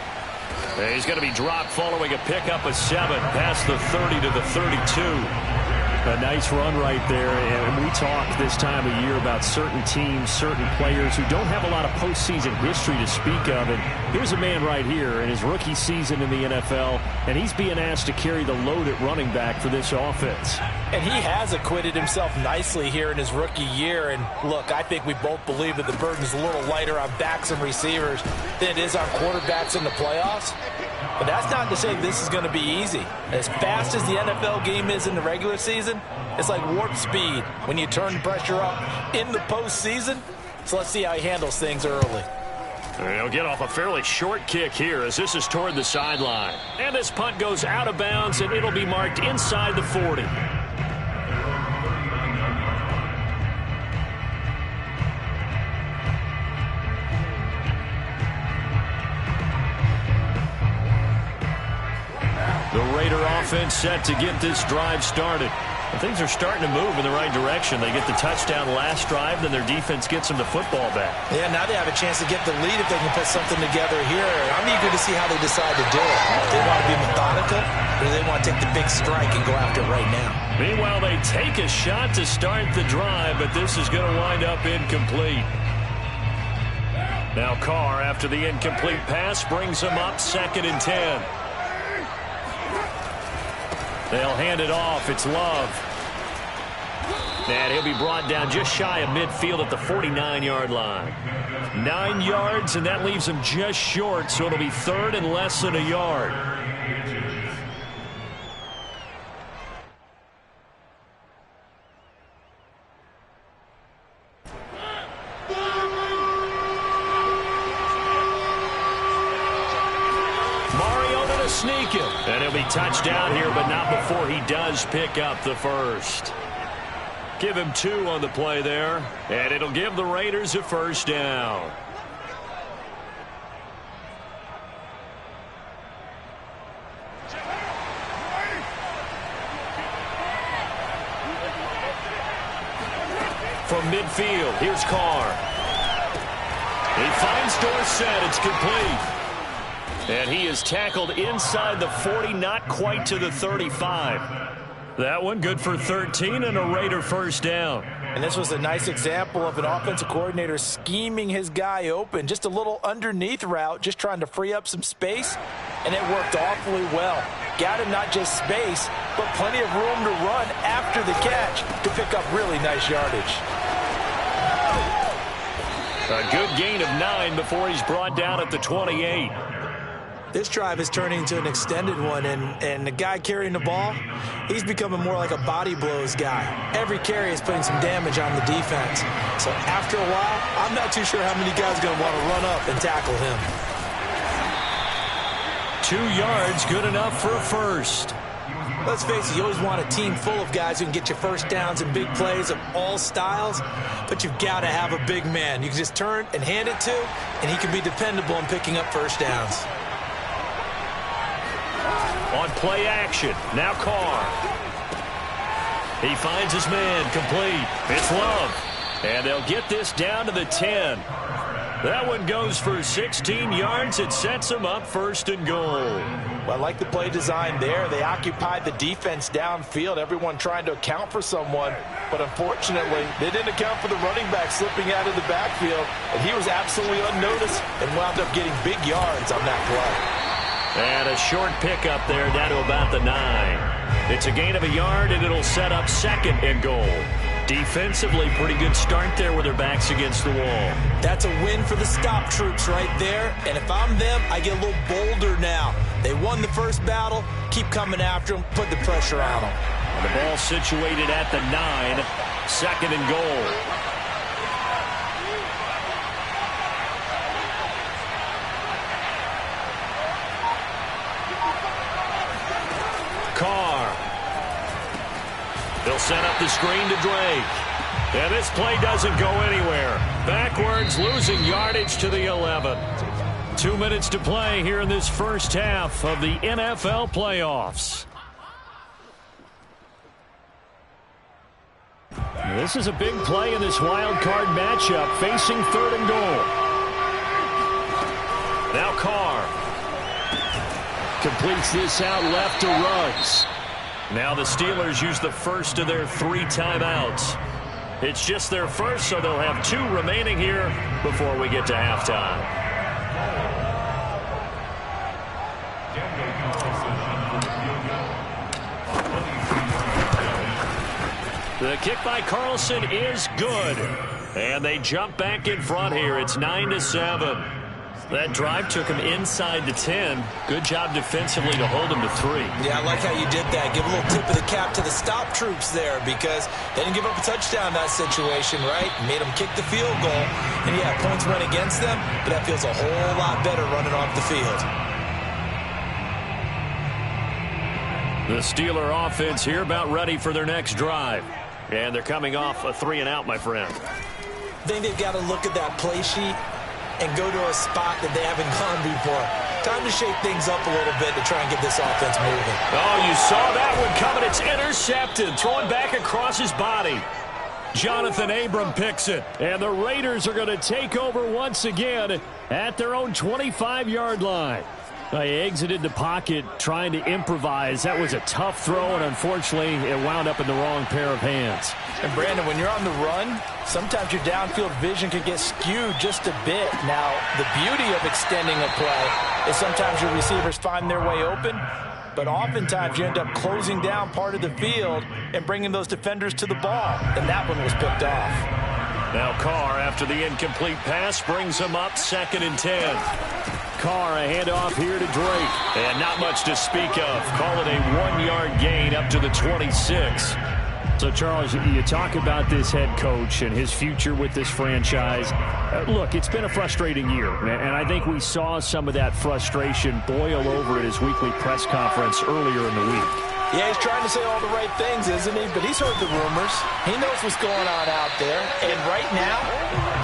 Speaker 1: He's going to be dropped following a pickup of 7 past the 30 to the 32.
Speaker 4: A nice run right there, and we talk this time of year about certain teams, certain players who don't have a lot of postseason history to speak of. And here's a man right here in his rookie season in the NFL, and he's being asked to carry the load at running back for this offense.
Speaker 2: And he has acquitted himself nicely here in his rookie year. And look, I think we both believe that the burden's a little lighter on backs and receivers than it is on quarterbacks in the playoffs. But that's not to say this is going to be easy. As fast as the NFL game is in the regular season, it's like warp speed when you turn the pressure up in the postseason. So let's see how he handles things early.
Speaker 1: He'll get off a fairly short kick here as this is toward the sideline. And this punt goes out of bounds, and it'll be marked inside the 40. The Raider offense set to get this drive started. And things are starting to move in the right direction. They get the touchdown last drive, then their defense gets them the football back.
Speaker 2: Yeah, now they have a chance to get the lead if they can put something together here. I'm eager to see how they decide to do it. If they want to be methodical, or do they want to take the big strike and go after it right now?
Speaker 1: Meanwhile, they take a shot to start the drive, but this is going to wind up incomplete. Now Carr, after the incomplete pass, brings them up 2nd and 10. They'll hand it off. It's Love. And he'll be brought down just shy of midfield at the 49-yard line. 9 yards, and that leaves him just short, so it'll be 3rd and less than a yard. Sneak him. And he'll be touched down here, but not before he does pick up the first. Give him 2 on the play there, and it'll give the Raiders a 1st down. From midfield, here's Carr. He finds Dorsett. It's complete. And he is tackled inside the 40, not quite to the 35. That one good for 13 and a Raider 1st down.
Speaker 2: And this was a nice example of an offensive coordinator scheming his guy open. Just a little underneath route, just trying to free up some space, and it worked awfully well. Got him not just space, but plenty of room to run after the catch to pick up really nice yardage.
Speaker 1: A good gain of 9 before he's brought down at the 28.
Speaker 2: This drive is turning into an extended one, and the guy carrying the ball, he's becoming more like a body blows guy. Every carry is putting some damage on the defense. So after a while, I'm not too sure how many guys are going to want to run up and tackle him.
Speaker 1: 2 yards, good enough for a first.
Speaker 2: Let's face it, you always want a team full of guys who can get you first downs and big plays of all styles, but you've got to have a big man you can just turn and hand it to, and he can be dependable in picking up first downs.
Speaker 1: On play action, now Carr. He finds his man, complete. It's Love. And they'll get this down to the 10. That one goes for 16 yards. It sets them up 1st and goal.
Speaker 2: Well, I like the play design there. They occupied the defense downfield, everyone trying to account for someone. But unfortunately, they didn't account for the running back slipping out of the backfield. And he was absolutely unnoticed and wound up getting big yards on that play.
Speaker 1: And a short pickup there down to about the 9. It's a gain of a yard, and it'll set up 2nd and goal. Defensively, pretty good start there with their backs against the wall.
Speaker 2: That's a win for the stop troops right there. And if I'm them, I get a little bolder now. They won the first battle. Keep coming after them. Put the pressure on them.
Speaker 1: The ball situated at the 9. 2nd and goal. Carr. They'll set up the screen to Drake. And this play doesn't go anywhere. Backwards, losing yardage to the 11. 2 minutes to play here in this first half of the NFL playoffs. This is a big play in this wild card matchup, facing 3rd and goal. Now Carr completes this out left to Ruggs. Now the Steelers use the first of their 3 timeouts. It's just their first, so they'll have 2 remaining here before we get to halftime. The kick by Carlson is good. And they jump back in front here. It's 9-7. That drive took him inside the 10. Good job defensively to hold him to 3.
Speaker 2: Yeah, I like how you did that. Give a little tip of the cap to the stop troops there, because they didn't give up a touchdown in that situation, right? Made them kick the field goal. And yeah, points went against them, but that feels a whole lot better running off the field.
Speaker 1: The Steeler offense here about ready for their next drive. And they're coming off a 3-and-out, my friend.
Speaker 2: I think they've got to look at that play sheet and go to a spot that they haven't gone before. Time to shake things up a little bit to try and get this offense moving.
Speaker 1: Oh, you saw that one coming. It's intercepted. Throwing back across his body. Jonathan Abram picks it.
Speaker 4: And the Raiders are going to take over once again at their own 25-yard line. They exited the pocket trying to improvise. That was a tough throw, and unfortunately, it wound up in the wrong pair of hands.
Speaker 2: And, Brandon, when you're on the run, sometimes your downfield vision can get skewed just a bit. Now, the beauty of extending a play is sometimes your receivers find their way open, but oftentimes you end up closing down part of the field and bringing those defenders to the ball, and that one was picked off.
Speaker 1: Now Carr, after the incomplete pass, brings him up 2nd and 10.
Speaker 4: Carr, a handoff here to Drake.
Speaker 1: And not much to speak of. Call it a 1-yard gain up to the 26.
Speaker 4: So, Charles, you talk about this head coach and his future with this franchise. Look, it's been a frustrating year, and I think we saw some of that frustration boil over at his weekly press conference earlier in the week.
Speaker 2: Yeah, he's trying to say all the right things, isn't he? But he's heard the rumors. He knows what's going on out there. And right now,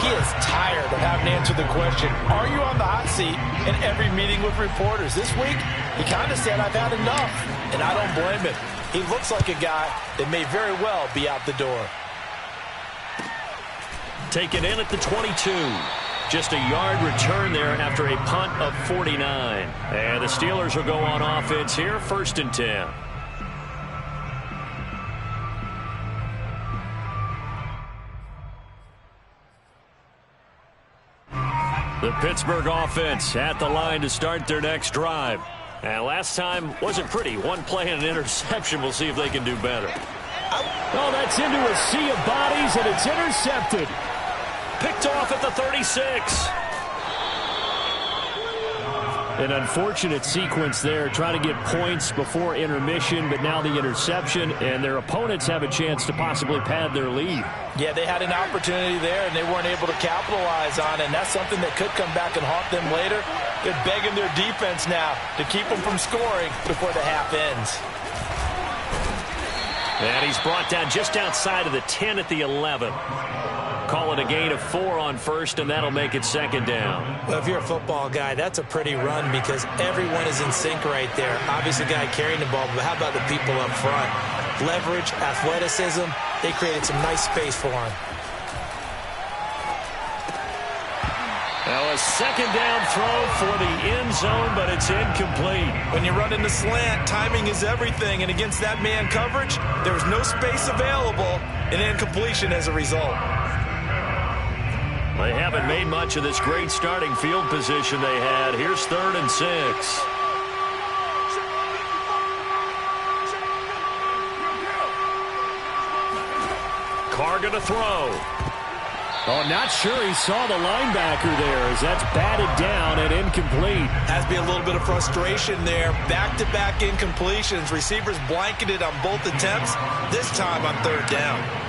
Speaker 2: he is tired of having to answer the question, are you on the hot seat in every meeting with reporters? This week, he kind of said, I've had enough. And I don't blame him. He looks like a guy that may very well be out the door.
Speaker 1: Taken in at the 22. Just a yard return there after a punt of 49. And the Steelers will go on offense here, 1st and 10. The Pittsburgh offense at the line to start their next drive. And last time wasn't pretty. One play and an interception. We'll see if they can do better.
Speaker 4: Oh, that's into a sea of bodies, and it's intercepted.
Speaker 1: Picked off at the 36.
Speaker 4: An unfortunate sequence there, trying to get points before intermission, but now the interception, and their opponents have a chance to possibly pad their lead.
Speaker 2: Yeah, they had an opportunity there, and they weren't able to capitalize on it, and that's something that could come back and haunt them later. They're begging their defense now to keep them from scoring before the half ends.
Speaker 1: And he's brought down just outside of the 10 at the 11. Call it a gain of 4 on 1st, and that'll make it 2nd down.
Speaker 2: Well, if you're a football guy, that's a pretty run because everyone is in sync right there. Obviously, the guy carrying the ball, but how about the people up front? Leverage, athleticism, they created some nice space for him.
Speaker 1: Now a 2nd down throw for the end zone, but it's incomplete.
Speaker 2: When you run in the slant, timing is everything, and against that man coverage, there's no space available, and incompletion as a result.
Speaker 1: They haven't made much of this great starting field position they had. Here's 3rd and 6. Carr going to throw.
Speaker 4: Oh, not sure he saw the linebacker there as that's batted down and incomplete.
Speaker 2: Has to be a little bit of frustration there. Back-to-back incompletions. Receivers blanketed on both attempts. This time on 3rd down.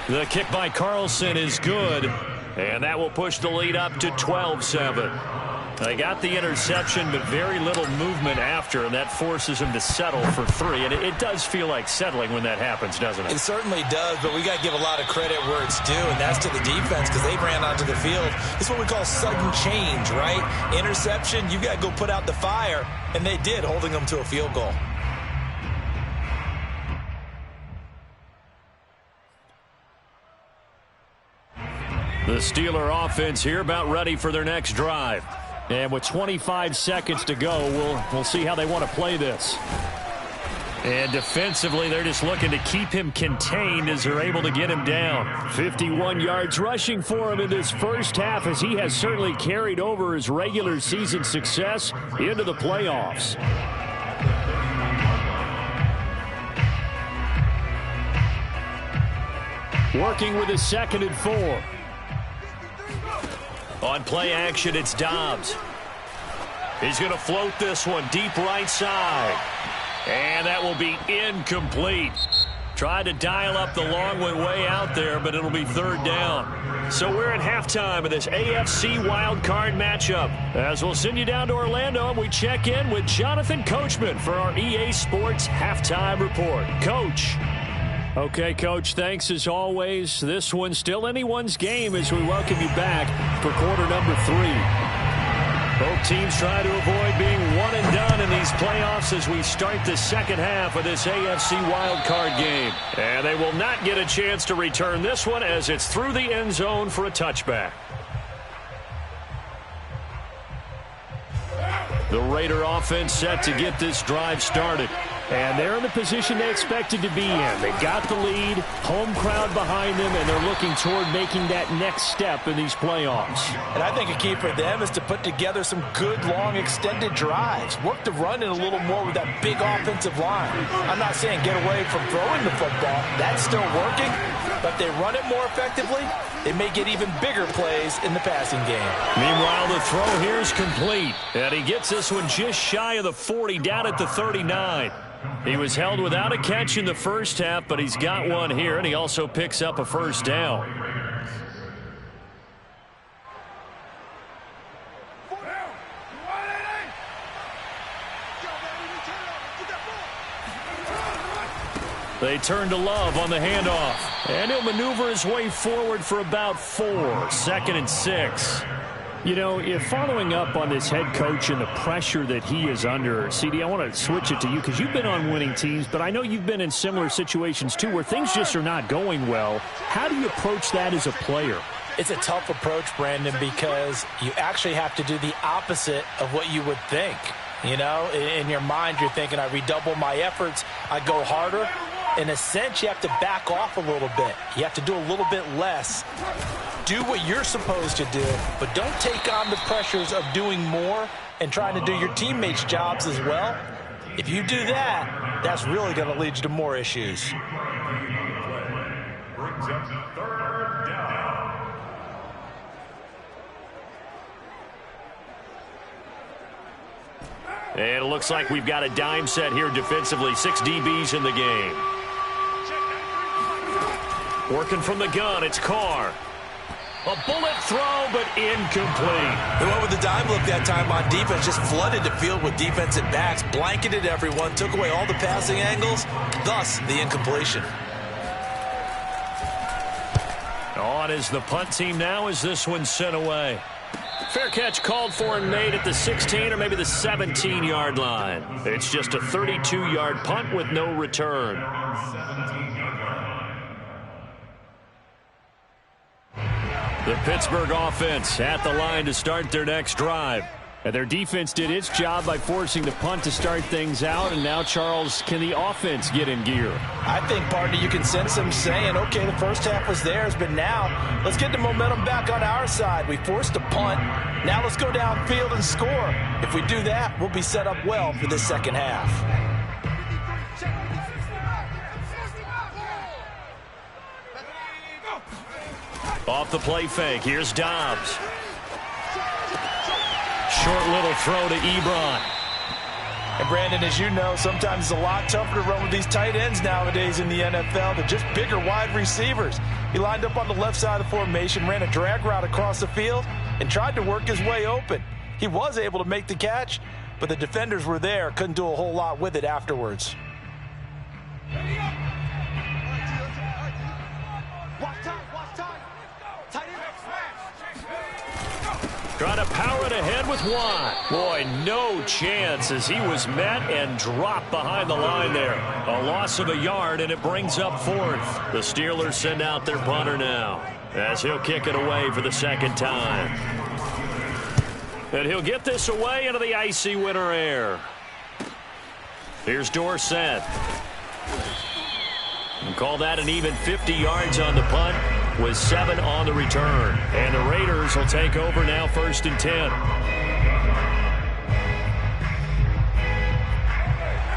Speaker 1: The kick by Carlson is good, and that will push the lead up to 12-7. They got the interception, but very little movement after, and that forces them to settle for 3. And it does feel like settling when that happens, doesn't it?
Speaker 2: It certainly does, but we got to give a lot of credit where it's due, and that's to the defense because they ran onto the field. It's what we call sudden change, right? Interception, you got to go put out the fire, and they did, holding them to a field goal.
Speaker 1: The Steeler offense here about ready for their next drive.
Speaker 4: And with 25 seconds to go, we'll see how they want to play this.
Speaker 1: And defensively, they're just looking to keep him contained as they're able to get him down.
Speaker 4: 51 yards rushing for him in this first half as he has certainly carried over his regular season success into the playoffs. Working with his 2nd and 4.
Speaker 1: On play action, it's Dobbs. He's going to float this one deep right side. And that will be incomplete. Tried to dial up the long way out there, but it'll be 3rd down. So we're at halftime of this AFC wildcard matchup. As we'll send you down to Orlando, and we check in with Jonathan Coachman for our EA Sports Halftime Report. Coach.
Speaker 4: Okay, Coach, thanks as always. This one's still anyone's game as we welcome you back for quarter number 3. Both teams try to avoid being one and done in these playoffs as we start the second half of this AFC wildcard game. And they will not get a chance to return this one as it's through the end zone for a touchback. The Raider offense set to get this drive started. And they're in the position they expected to be in. They got the lead, home crowd behind them, and they're looking toward making that next step in these playoffs.
Speaker 2: And I think a key for them is to put together some good, long, extended drives. Work the run in a little more with that big offensive line. I'm not saying get away from throwing the football. That's still working. But if they run it more effectively, they may get even bigger plays in the passing game.
Speaker 1: Meanwhile, the throw here is complete. And he gets this one just shy of the 40, down at the 39. He was held without a catch in the first half, but he's got one here, and he also picks up a first down. They turn to Love on the handoff, and he'll maneuver his way forward for about 4, 2nd and 6.
Speaker 4: You know, if following up on this head coach and the pressure that he is under, CD, I want to switch it to you because you've been on winning teams, but I know you've been in similar situations too where things just are not going well. How do you approach that as a player?
Speaker 2: It's a tough approach, Brandon, because you actually have to do the opposite of what you would think. You know, in your mind, you're thinking, I redouble my efforts, I go harder. In a sense, you have to back off a little bit. You have to do a little bit less. Do what you're supposed to do, but don't take on the pressures of doing more and trying to do your teammates' jobs as well. If you do that, that's really going to lead you to more issues.
Speaker 3: Brings up 3rd down.
Speaker 1: And it looks like we've got a dime set here defensively. 6 DBs in the game. Working from the gun, it's Carr. A bullet throw, but incomplete.
Speaker 2: They went with the dime look that time on defense, just flooded the field with defensive backs, blanketed everyone, took away all the passing angles, thus the incompletion.
Speaker 1: On is the punt team now as this one's sent away. Fair catch called for and made at the 16 or maybe the 17-yard line. It's just a 32-yard punt with no return.
Speaker 3: 17-yard line.
Speaker 1: The Pittsburgh offense at the line to start their next drive.
Speaker 4: And their defense did its job by forcing the punt to start things out. And now, Charles, can the offense get in gear?
Speaker 2: I think, partner, you can sense them saying, okay, the first half was theirs, but now let's get the momentum back on our side. We forced a punt. Now let's go downfield and score. If we do that, we'll be set up well for this second half.
Speaker 1: Off the play fake, here's Dobbs. Short little throw to Ebron.
Speaker 2: And Brandon, as you know, sometimes it's a lot tougher to run with these tight ends nowadays in the NFL. They're just bigger wide receivers. He lined up on the left side of the formation, ran a drag route across the field, and tried to work his way open. He was able to make the catch, but the defenders were there, couldn't do a whole lot with it afterwards.
Speaker 1: Trying to power it ahead with Watt. Boy, no chance as he was met and dropped behind the line there. A loss of a yard, and it brings up 4th. The Steelers send out their punter now as he'll kick it away for the second time. And he'll get this away into the icy winter air. Here's Dorsett. And call that an even 50 yards on the punt with 7 on the return. And the Raiders will take over now 1st and 10.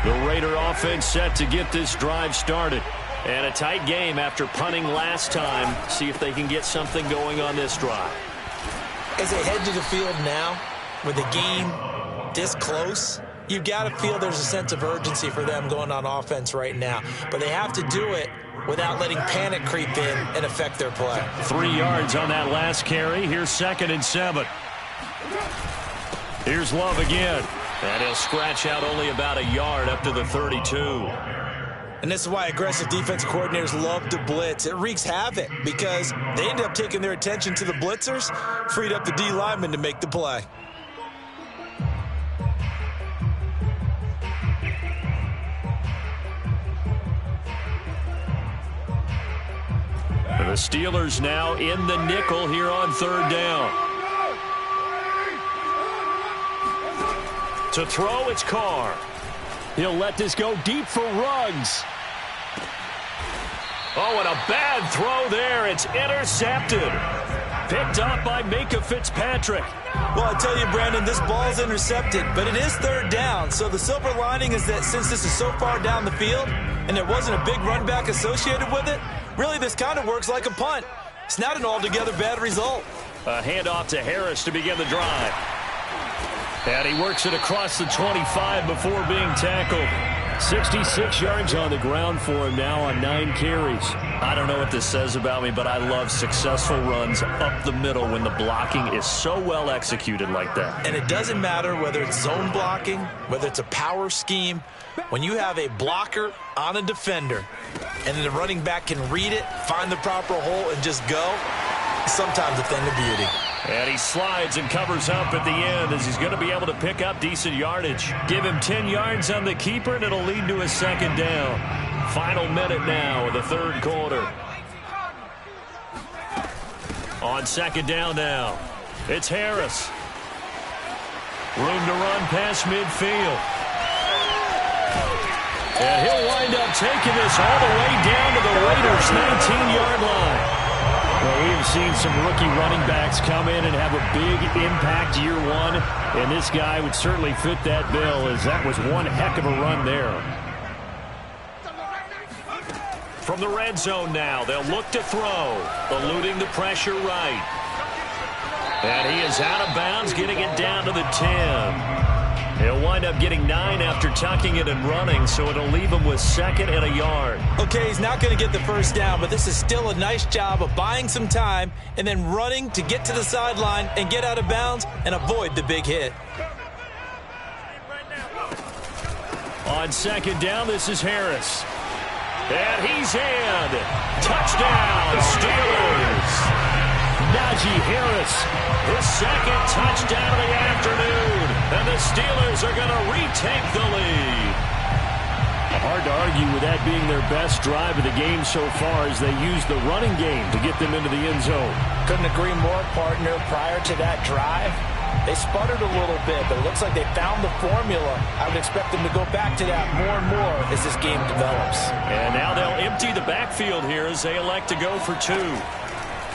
Speaker 1: The Raider offense set to get this drive started. And a tight game after punting last time. See if they can get something going on this drive.
Speaker 2: As they head to the field now, with the game this close, you've got to feel there's a sense of urgency for them going on offense right now. But they have to do it without letting panic creep in and affect their play.
Speaker 1: 3 yards on that last carry. Here's 2nd and 7. Here's Love again. And he'll scratch out only about a yard up to the 32.
Speaker 2: And this is why aggressive defense coordinators love to blitz. It wreaks havoc because they end up taking their attention to the blitzers, freed up the D lineman to make the play.
Speaker 1: The Steelers now in the nickel here on third down. To throw, it's Carr. He'll let this go deep for Ruggs. Oh, and a bad throw there. It's intercepted. Picked up by Minka Fitzpatrick.
Speaker 2: Well, I tell you, Brandon, this ball's intercepted, but it is third down. So the silver lining is that since this is so far down the field and there wasn't a big run back associated with it, really this kind of works like a punt. It's not an altogether bad result.
Speaker 1: A handoff to Harris to begin the drive. And he works it across the 25 before being tackled. 66 yards on the ground for him now on 9 carries. I don't know what this says about me, but I love successful runs up the middle when the blocking is so well executed like that.
Speaker 2: And it doesn't matter whether it's zone blocking, whether it's a power scheme. When you have a blocker on a defender and then the running back can read it, find the proper hole, and just go, it's sometimes a thing of beauty.
Speaker 1: And he slides and covers up at the end as he's going to be able to pick up decent yardage. Give him 10 yards on the keeper, and it'll lead to a second down. Final minute now of the third quarter. On second down now, it's Harris. Room to run past midfield. And he'll wind up taking this all the way down to the Raiders' 19-yard line. Well, we have seen some rookie running backs come in and have a big impact year one, and this guy would certainly fit that bill, as that was one heck of a run there. From the red zone now, they'll look to throw, eluding the pressure right. And he is out of bounds, getting it down to the 10. He'll wind up getting 9 after tucking it and running, so it'll leave him with second and a yard.
Speaker 2: Okay, he's not going to get the first down, but this is still a nice job of buying some time and then running to get to the sideline and get out of bounds and avoid the big hit.
Speaker 1: On second down, this is Harris. And he's in. Touchdown, Steelers. Najee Harris, his second touchdown of the afternoon. And the Steelers are going to retake the lead. Hard to argue with that being their best drive of the game so far as they used the running game to get them into the end zone.
Speaker 2: Couldn't agree more, partner. Prior to that drive, they sputtered a little bit, but it looks like they found the formula. I would expect them to go back to that more and more as this game develops.
Speaker 1: And now they'll empty the backfield here as they elect to go for 2.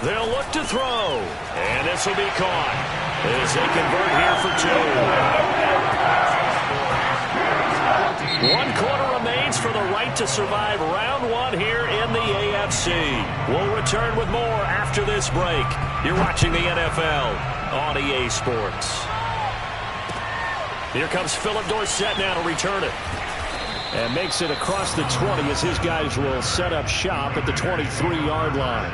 Speaker 1: They'll look to throw, and this will be caught as they convert here for 2. 1 quarter remains for the right to survive round 1 here in the AFC. We'll return with more after this break. You're watching the NFL on EA Sports. Here comes Philip Dorsett now to return it. And makes it across the 20 as his guys will set up shop at the 23-yard line.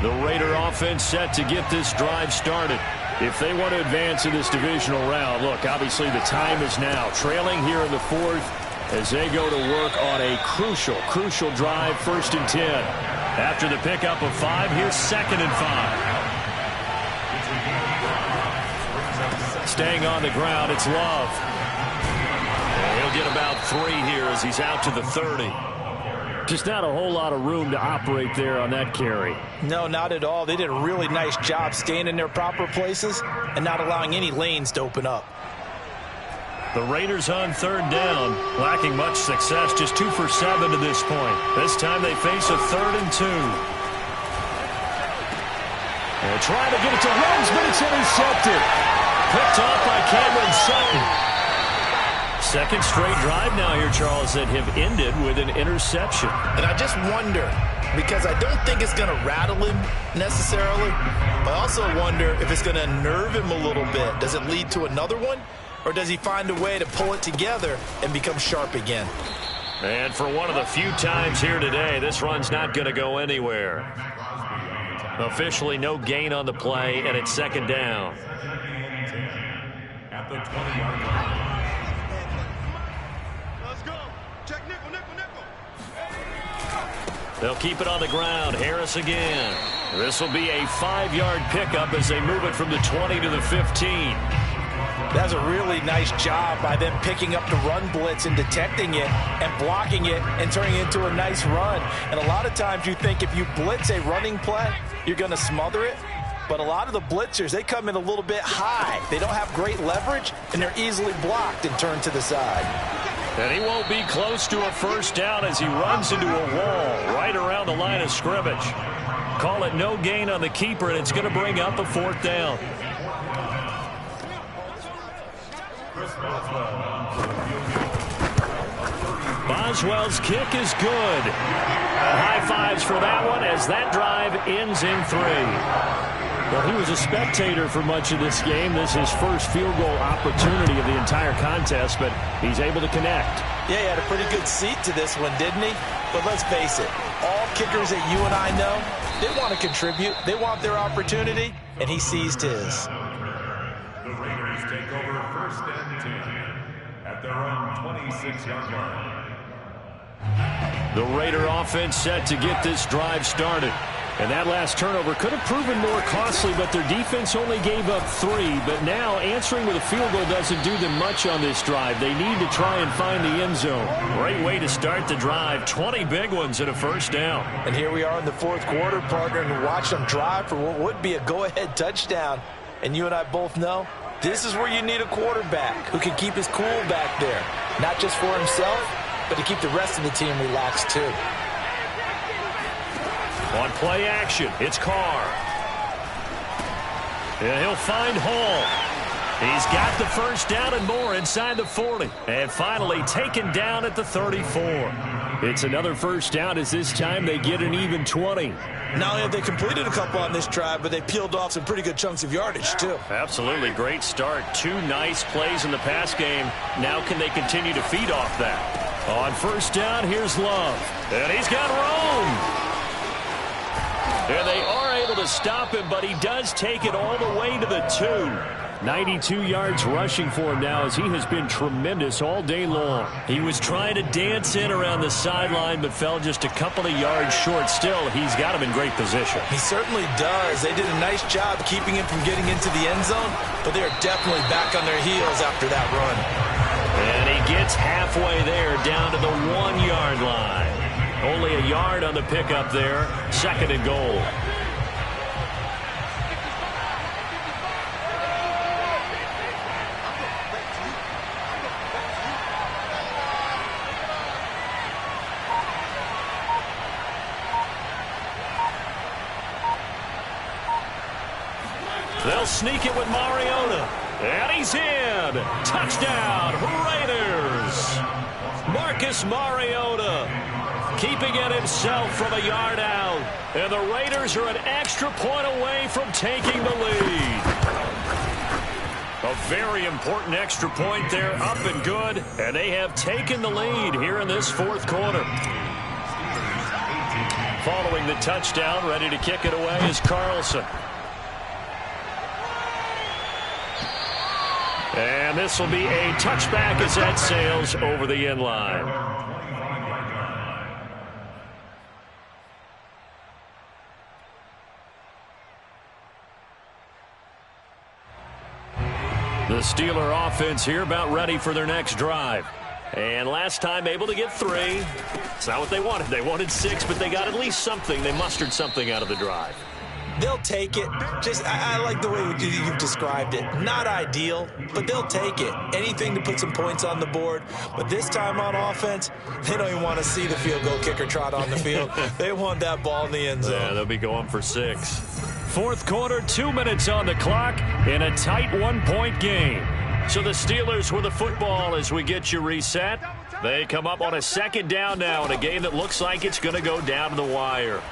Speaker 1: The Raider offense set to get this drive started. If they want to advance in this divisional round, look, obviously the time is now. Trailing here in the 4th as they go to work on a crucial drive, 1st and 10. After the pickup of 5, here's 2nd and 5. Staying on the ground, it's Love. And he'll get about 3 here as he's out to the 30. Just not a whole lot of room to operate there on that carry.
Speaker 2: No, not at all. They did a really nice job staying in their proper places and not allowing any lanes to open up.
Speaker 1: The Raiders on 3rd down, lacking much success, just 2 for 7 to this point. This time they face a 3rd and 2. They'll try to get it to Ruggs, but it's intercepted. Picked off by Cameron Sutton. Second straight drive now here, Charles, that have ended with an interception.
Speaker 2: And I just wonder, because I don't think it's going to rattle him necessarily, but I also wonder if it's going to nerve him a little bit. Does it lead to another one? Or does he find a way to pull it together and become sharp again?
Speaker 1: And for one of the few times here today, this run's not going to go anywhere. Officially no gain on the play, and it's second down.
Speaker 3: At the 20-yard line.
Speaker 1: They'll keep it on the ground. Harris again. This will be a 5-yard pickup as they move it from the 20 to the 15.
Speaker 2: That's a really nice job by them picking up the run blitz and detecting it and blocking it and turning it into a nice run. And a lot of times you think if you blitz a running play, you're going to smother it. But a lot of the blitzers, they come in a little bit high. They don't have great leverage, and they're easily blocked and turned to the side.
Speaker 1: And he won't be close to a first down as he runs into a wall right around the line of scrimmage. Call it no gain on the keeper, and it's going to bring up a fourth down. Boswell's kick is good. And high fives for that one as that drive ends in 3.
Speaker 4: Well, he was a spectator for much of this game. This is his first field goal opportunity of the entire contest, but he's able to connect.
Speaker 2: Yeah, he had a pretty good seat to this one, didn't he? But let's face it, all kickers that you and I know, they want to contribute. They want their opportunity, and he seized his.
Speaker 3: The Raiders take over first and 10 at their own 26-yard line.
Speaker 4: The Raider offense set to get this drive started. And that last turnover could have proven more costly, but their defense only gave up 3. But now answering with a field goal doesn't do them much on this drive. They need to try and find the end zone.
Speaker 1: Great way to start the drive. 20 big ones and a first down.
Speaker 2: And here we are in the fourth quarter, partner, and watch them drive for what would be a go-ahead touchdown. And you and I both know this is where you need a quarterback who can keep his cool back there. Not just for himself, but to keep the rest of the team relaxed too.
Speaker 1: On play action, it's Carr. And he'll find Hall. He's got the first down and more inside the 40. And finally taken down at the 34.
Speaker 4: It's another first down as this time they get an even 20.
Speaker 2: Not only have they completed a couple on this drive, but they peeled off some pretty good chunks of yardage, too.
Speaker 1: Absolutely. Great start. 2 nice plays in the pass game. Now can they continue to feed off that? On first down, here's Love. And he's got room. And they are able to stop him, but he does take it all the way to the 2.
Speaker 4: 92 yards rushing for him now as he has been tremendous all day long.
Speaker 1: He was trying to dance in around the sideline, but fell just a couple of yards short. Still, he's got him in great position.
Speaker 2: He certainly does. They did a nice job keeping him from getting into the end zone, but they are definitely back on their heels after that run.
Speaker 1: And he gets halfway there, down to the 1-yard line. Only a yard on the pickup there. Second and goal. They'll sneak it with Mariota. And he's in. Touchdown, Raiders. Marcus Mariota keeping it himself from a yard out. And the Raiders are an extra point away from taking the lead. A very important extra point there, up and good. And they have taken the lead here in this fourth quarter. Following the touchdown, ready to kick it away is Carlson. And this will be a touchback as that sails over the end line. The Steeler offense here about ready for their next drive. And last time able to get 3. It's not what they wanted. They wanted 6, but they got at least something. They mustered something out of the drive.
Speaker 2: They'll take it. I like the way you've described it. Not ideal, but they'll take it. Anything to put some points on the board. But this time on offense, they don't even want to see the field goal kicker trot on the field. They want that ball in the end zone.
Speaker 1: Yeah, they'll be going for 6. Fourth quarter, 2 minutes on the clock in a tight 1-point game. So the Steelers with the football as we get you reset. They come up on a second down now in a game that looks like it's going to go down to the wire.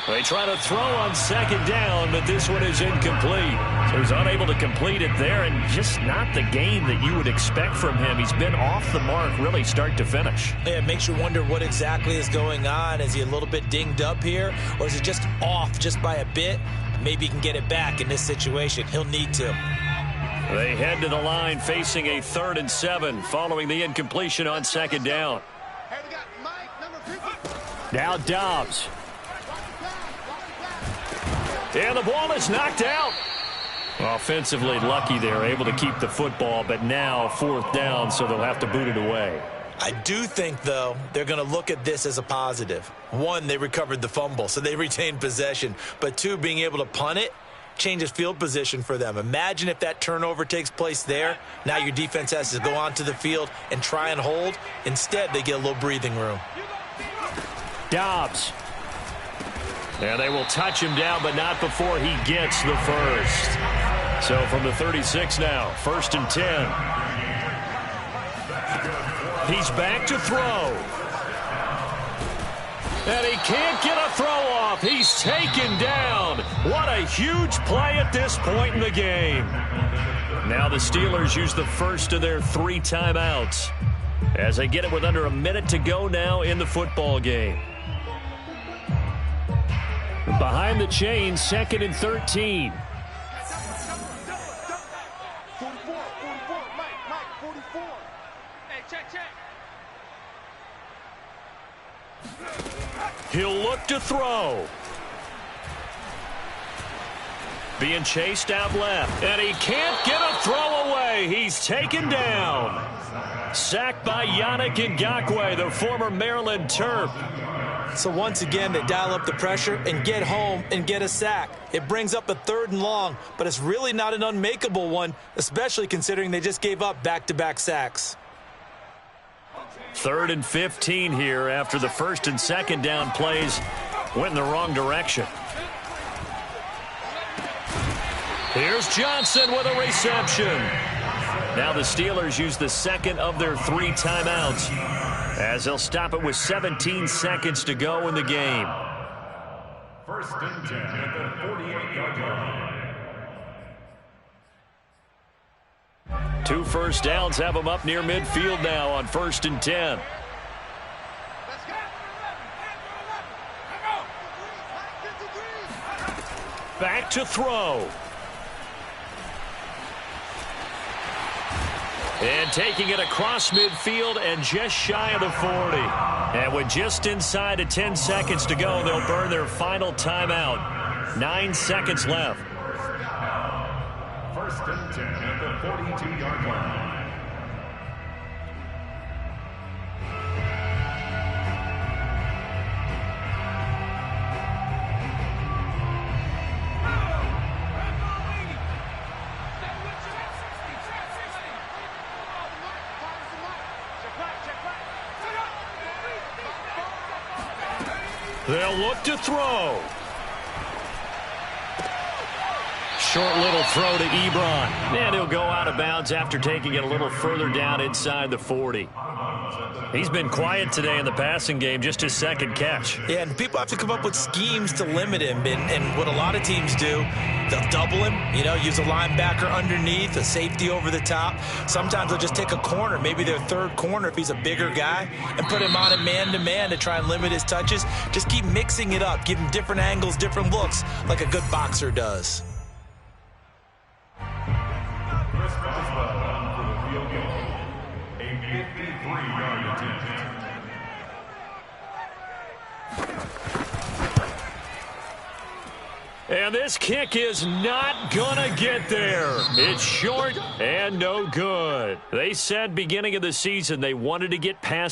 Speaker 1: They try to throw on second down, but this one is incomplete. So he's unable to complete it there, and just not the game that you would expect from him. He's been off the mark really start to finish.
Speaker 2: Yeah, it makes you wonder what exactly is going on. Is he a little bit dinged up here, or is it just off just by a bit? Maybe he can get it back in this situation. He'll need to.
Speaker 1: They head to the line facing a 3rd and 7 following the incompletion on second down. Now Dobbs. And the ball is knocked out. Offensively lucky they're able to keep the football, but now 4th down, so they'll have to boot it away.
Speaker 2: I do think, though, they're going to look at this as a positive. 1, they recovered the fumble, so they retained possession. But 2, being able to punt it changes field position for them. Imagine if that turnover takes place there. Now your defense has to go onto the field and try and hold. Instead, they get a little breathing room.
Speaker 1: Dobbs. And they will touch him down, but not before he gets the first. So from the 36 now, 1st and 10. He's back to throw. And he can't get a throw off. He's taken down. What a huge play at this point in the game. Now the Steelers use the first of their 3 timeouts as they get it with under a minute to go now in the football game. Behind the chains, 2nd and 13. He'll look to throw. Being chased out left. And he can't get a throw away. He's taken down. Sacked by Yannick Ngakoue, the former Maryland Terp.
Speaker 2: So once again, they dial up the pressure and get home and get a sack. It brings up a 3rd and long, but it's really not an unmakeable one, especially considering they just gave up back-to-back sacks.
Speaker 1: 3rd and 15 here after the 1st and 2nd down plays went in the wrong direction. Here's Johnson with a reception. Now the Steelers use the 2nd of their 3 timeouts as they'll stop it with 17 seconds to go in the game.
Speaker 3: 1st and 10 at the 48-yard line.
Speaker 1: 2 first downs have them up near midfield now on 1st and 10. Back to throw. And taking it across midfield and just shy of the 40. And with just inside of 10 seconds to go, they'll burn their final timeout. 9 seconds left.
Speaker 3: 1st and 10 at the 42-yard line.
Speaker 1: They'll look to throw. Short little throw to Ebron. And he'll go out of bounds after taking it a little further down inside the 40. He's been quiet today in the passing game, just his 2nd catch.
Speaker 2: Yeah, and people have to come up with schemes to limit him. And what a lot of teams do, they'll double him, use a linebacker underneath, a safety over the top. Sometimes they'll just take a corner, maybe their 3rd corner if he's a bigger guy, and put him on a man-to-man to try and limit his touches. Just keep mixing it up, give him different angles, different looks, like a good boxer does.
Speaker 1: And this kick is not gonna get there. It's short and no good. They said beginning of the season they wanted to get past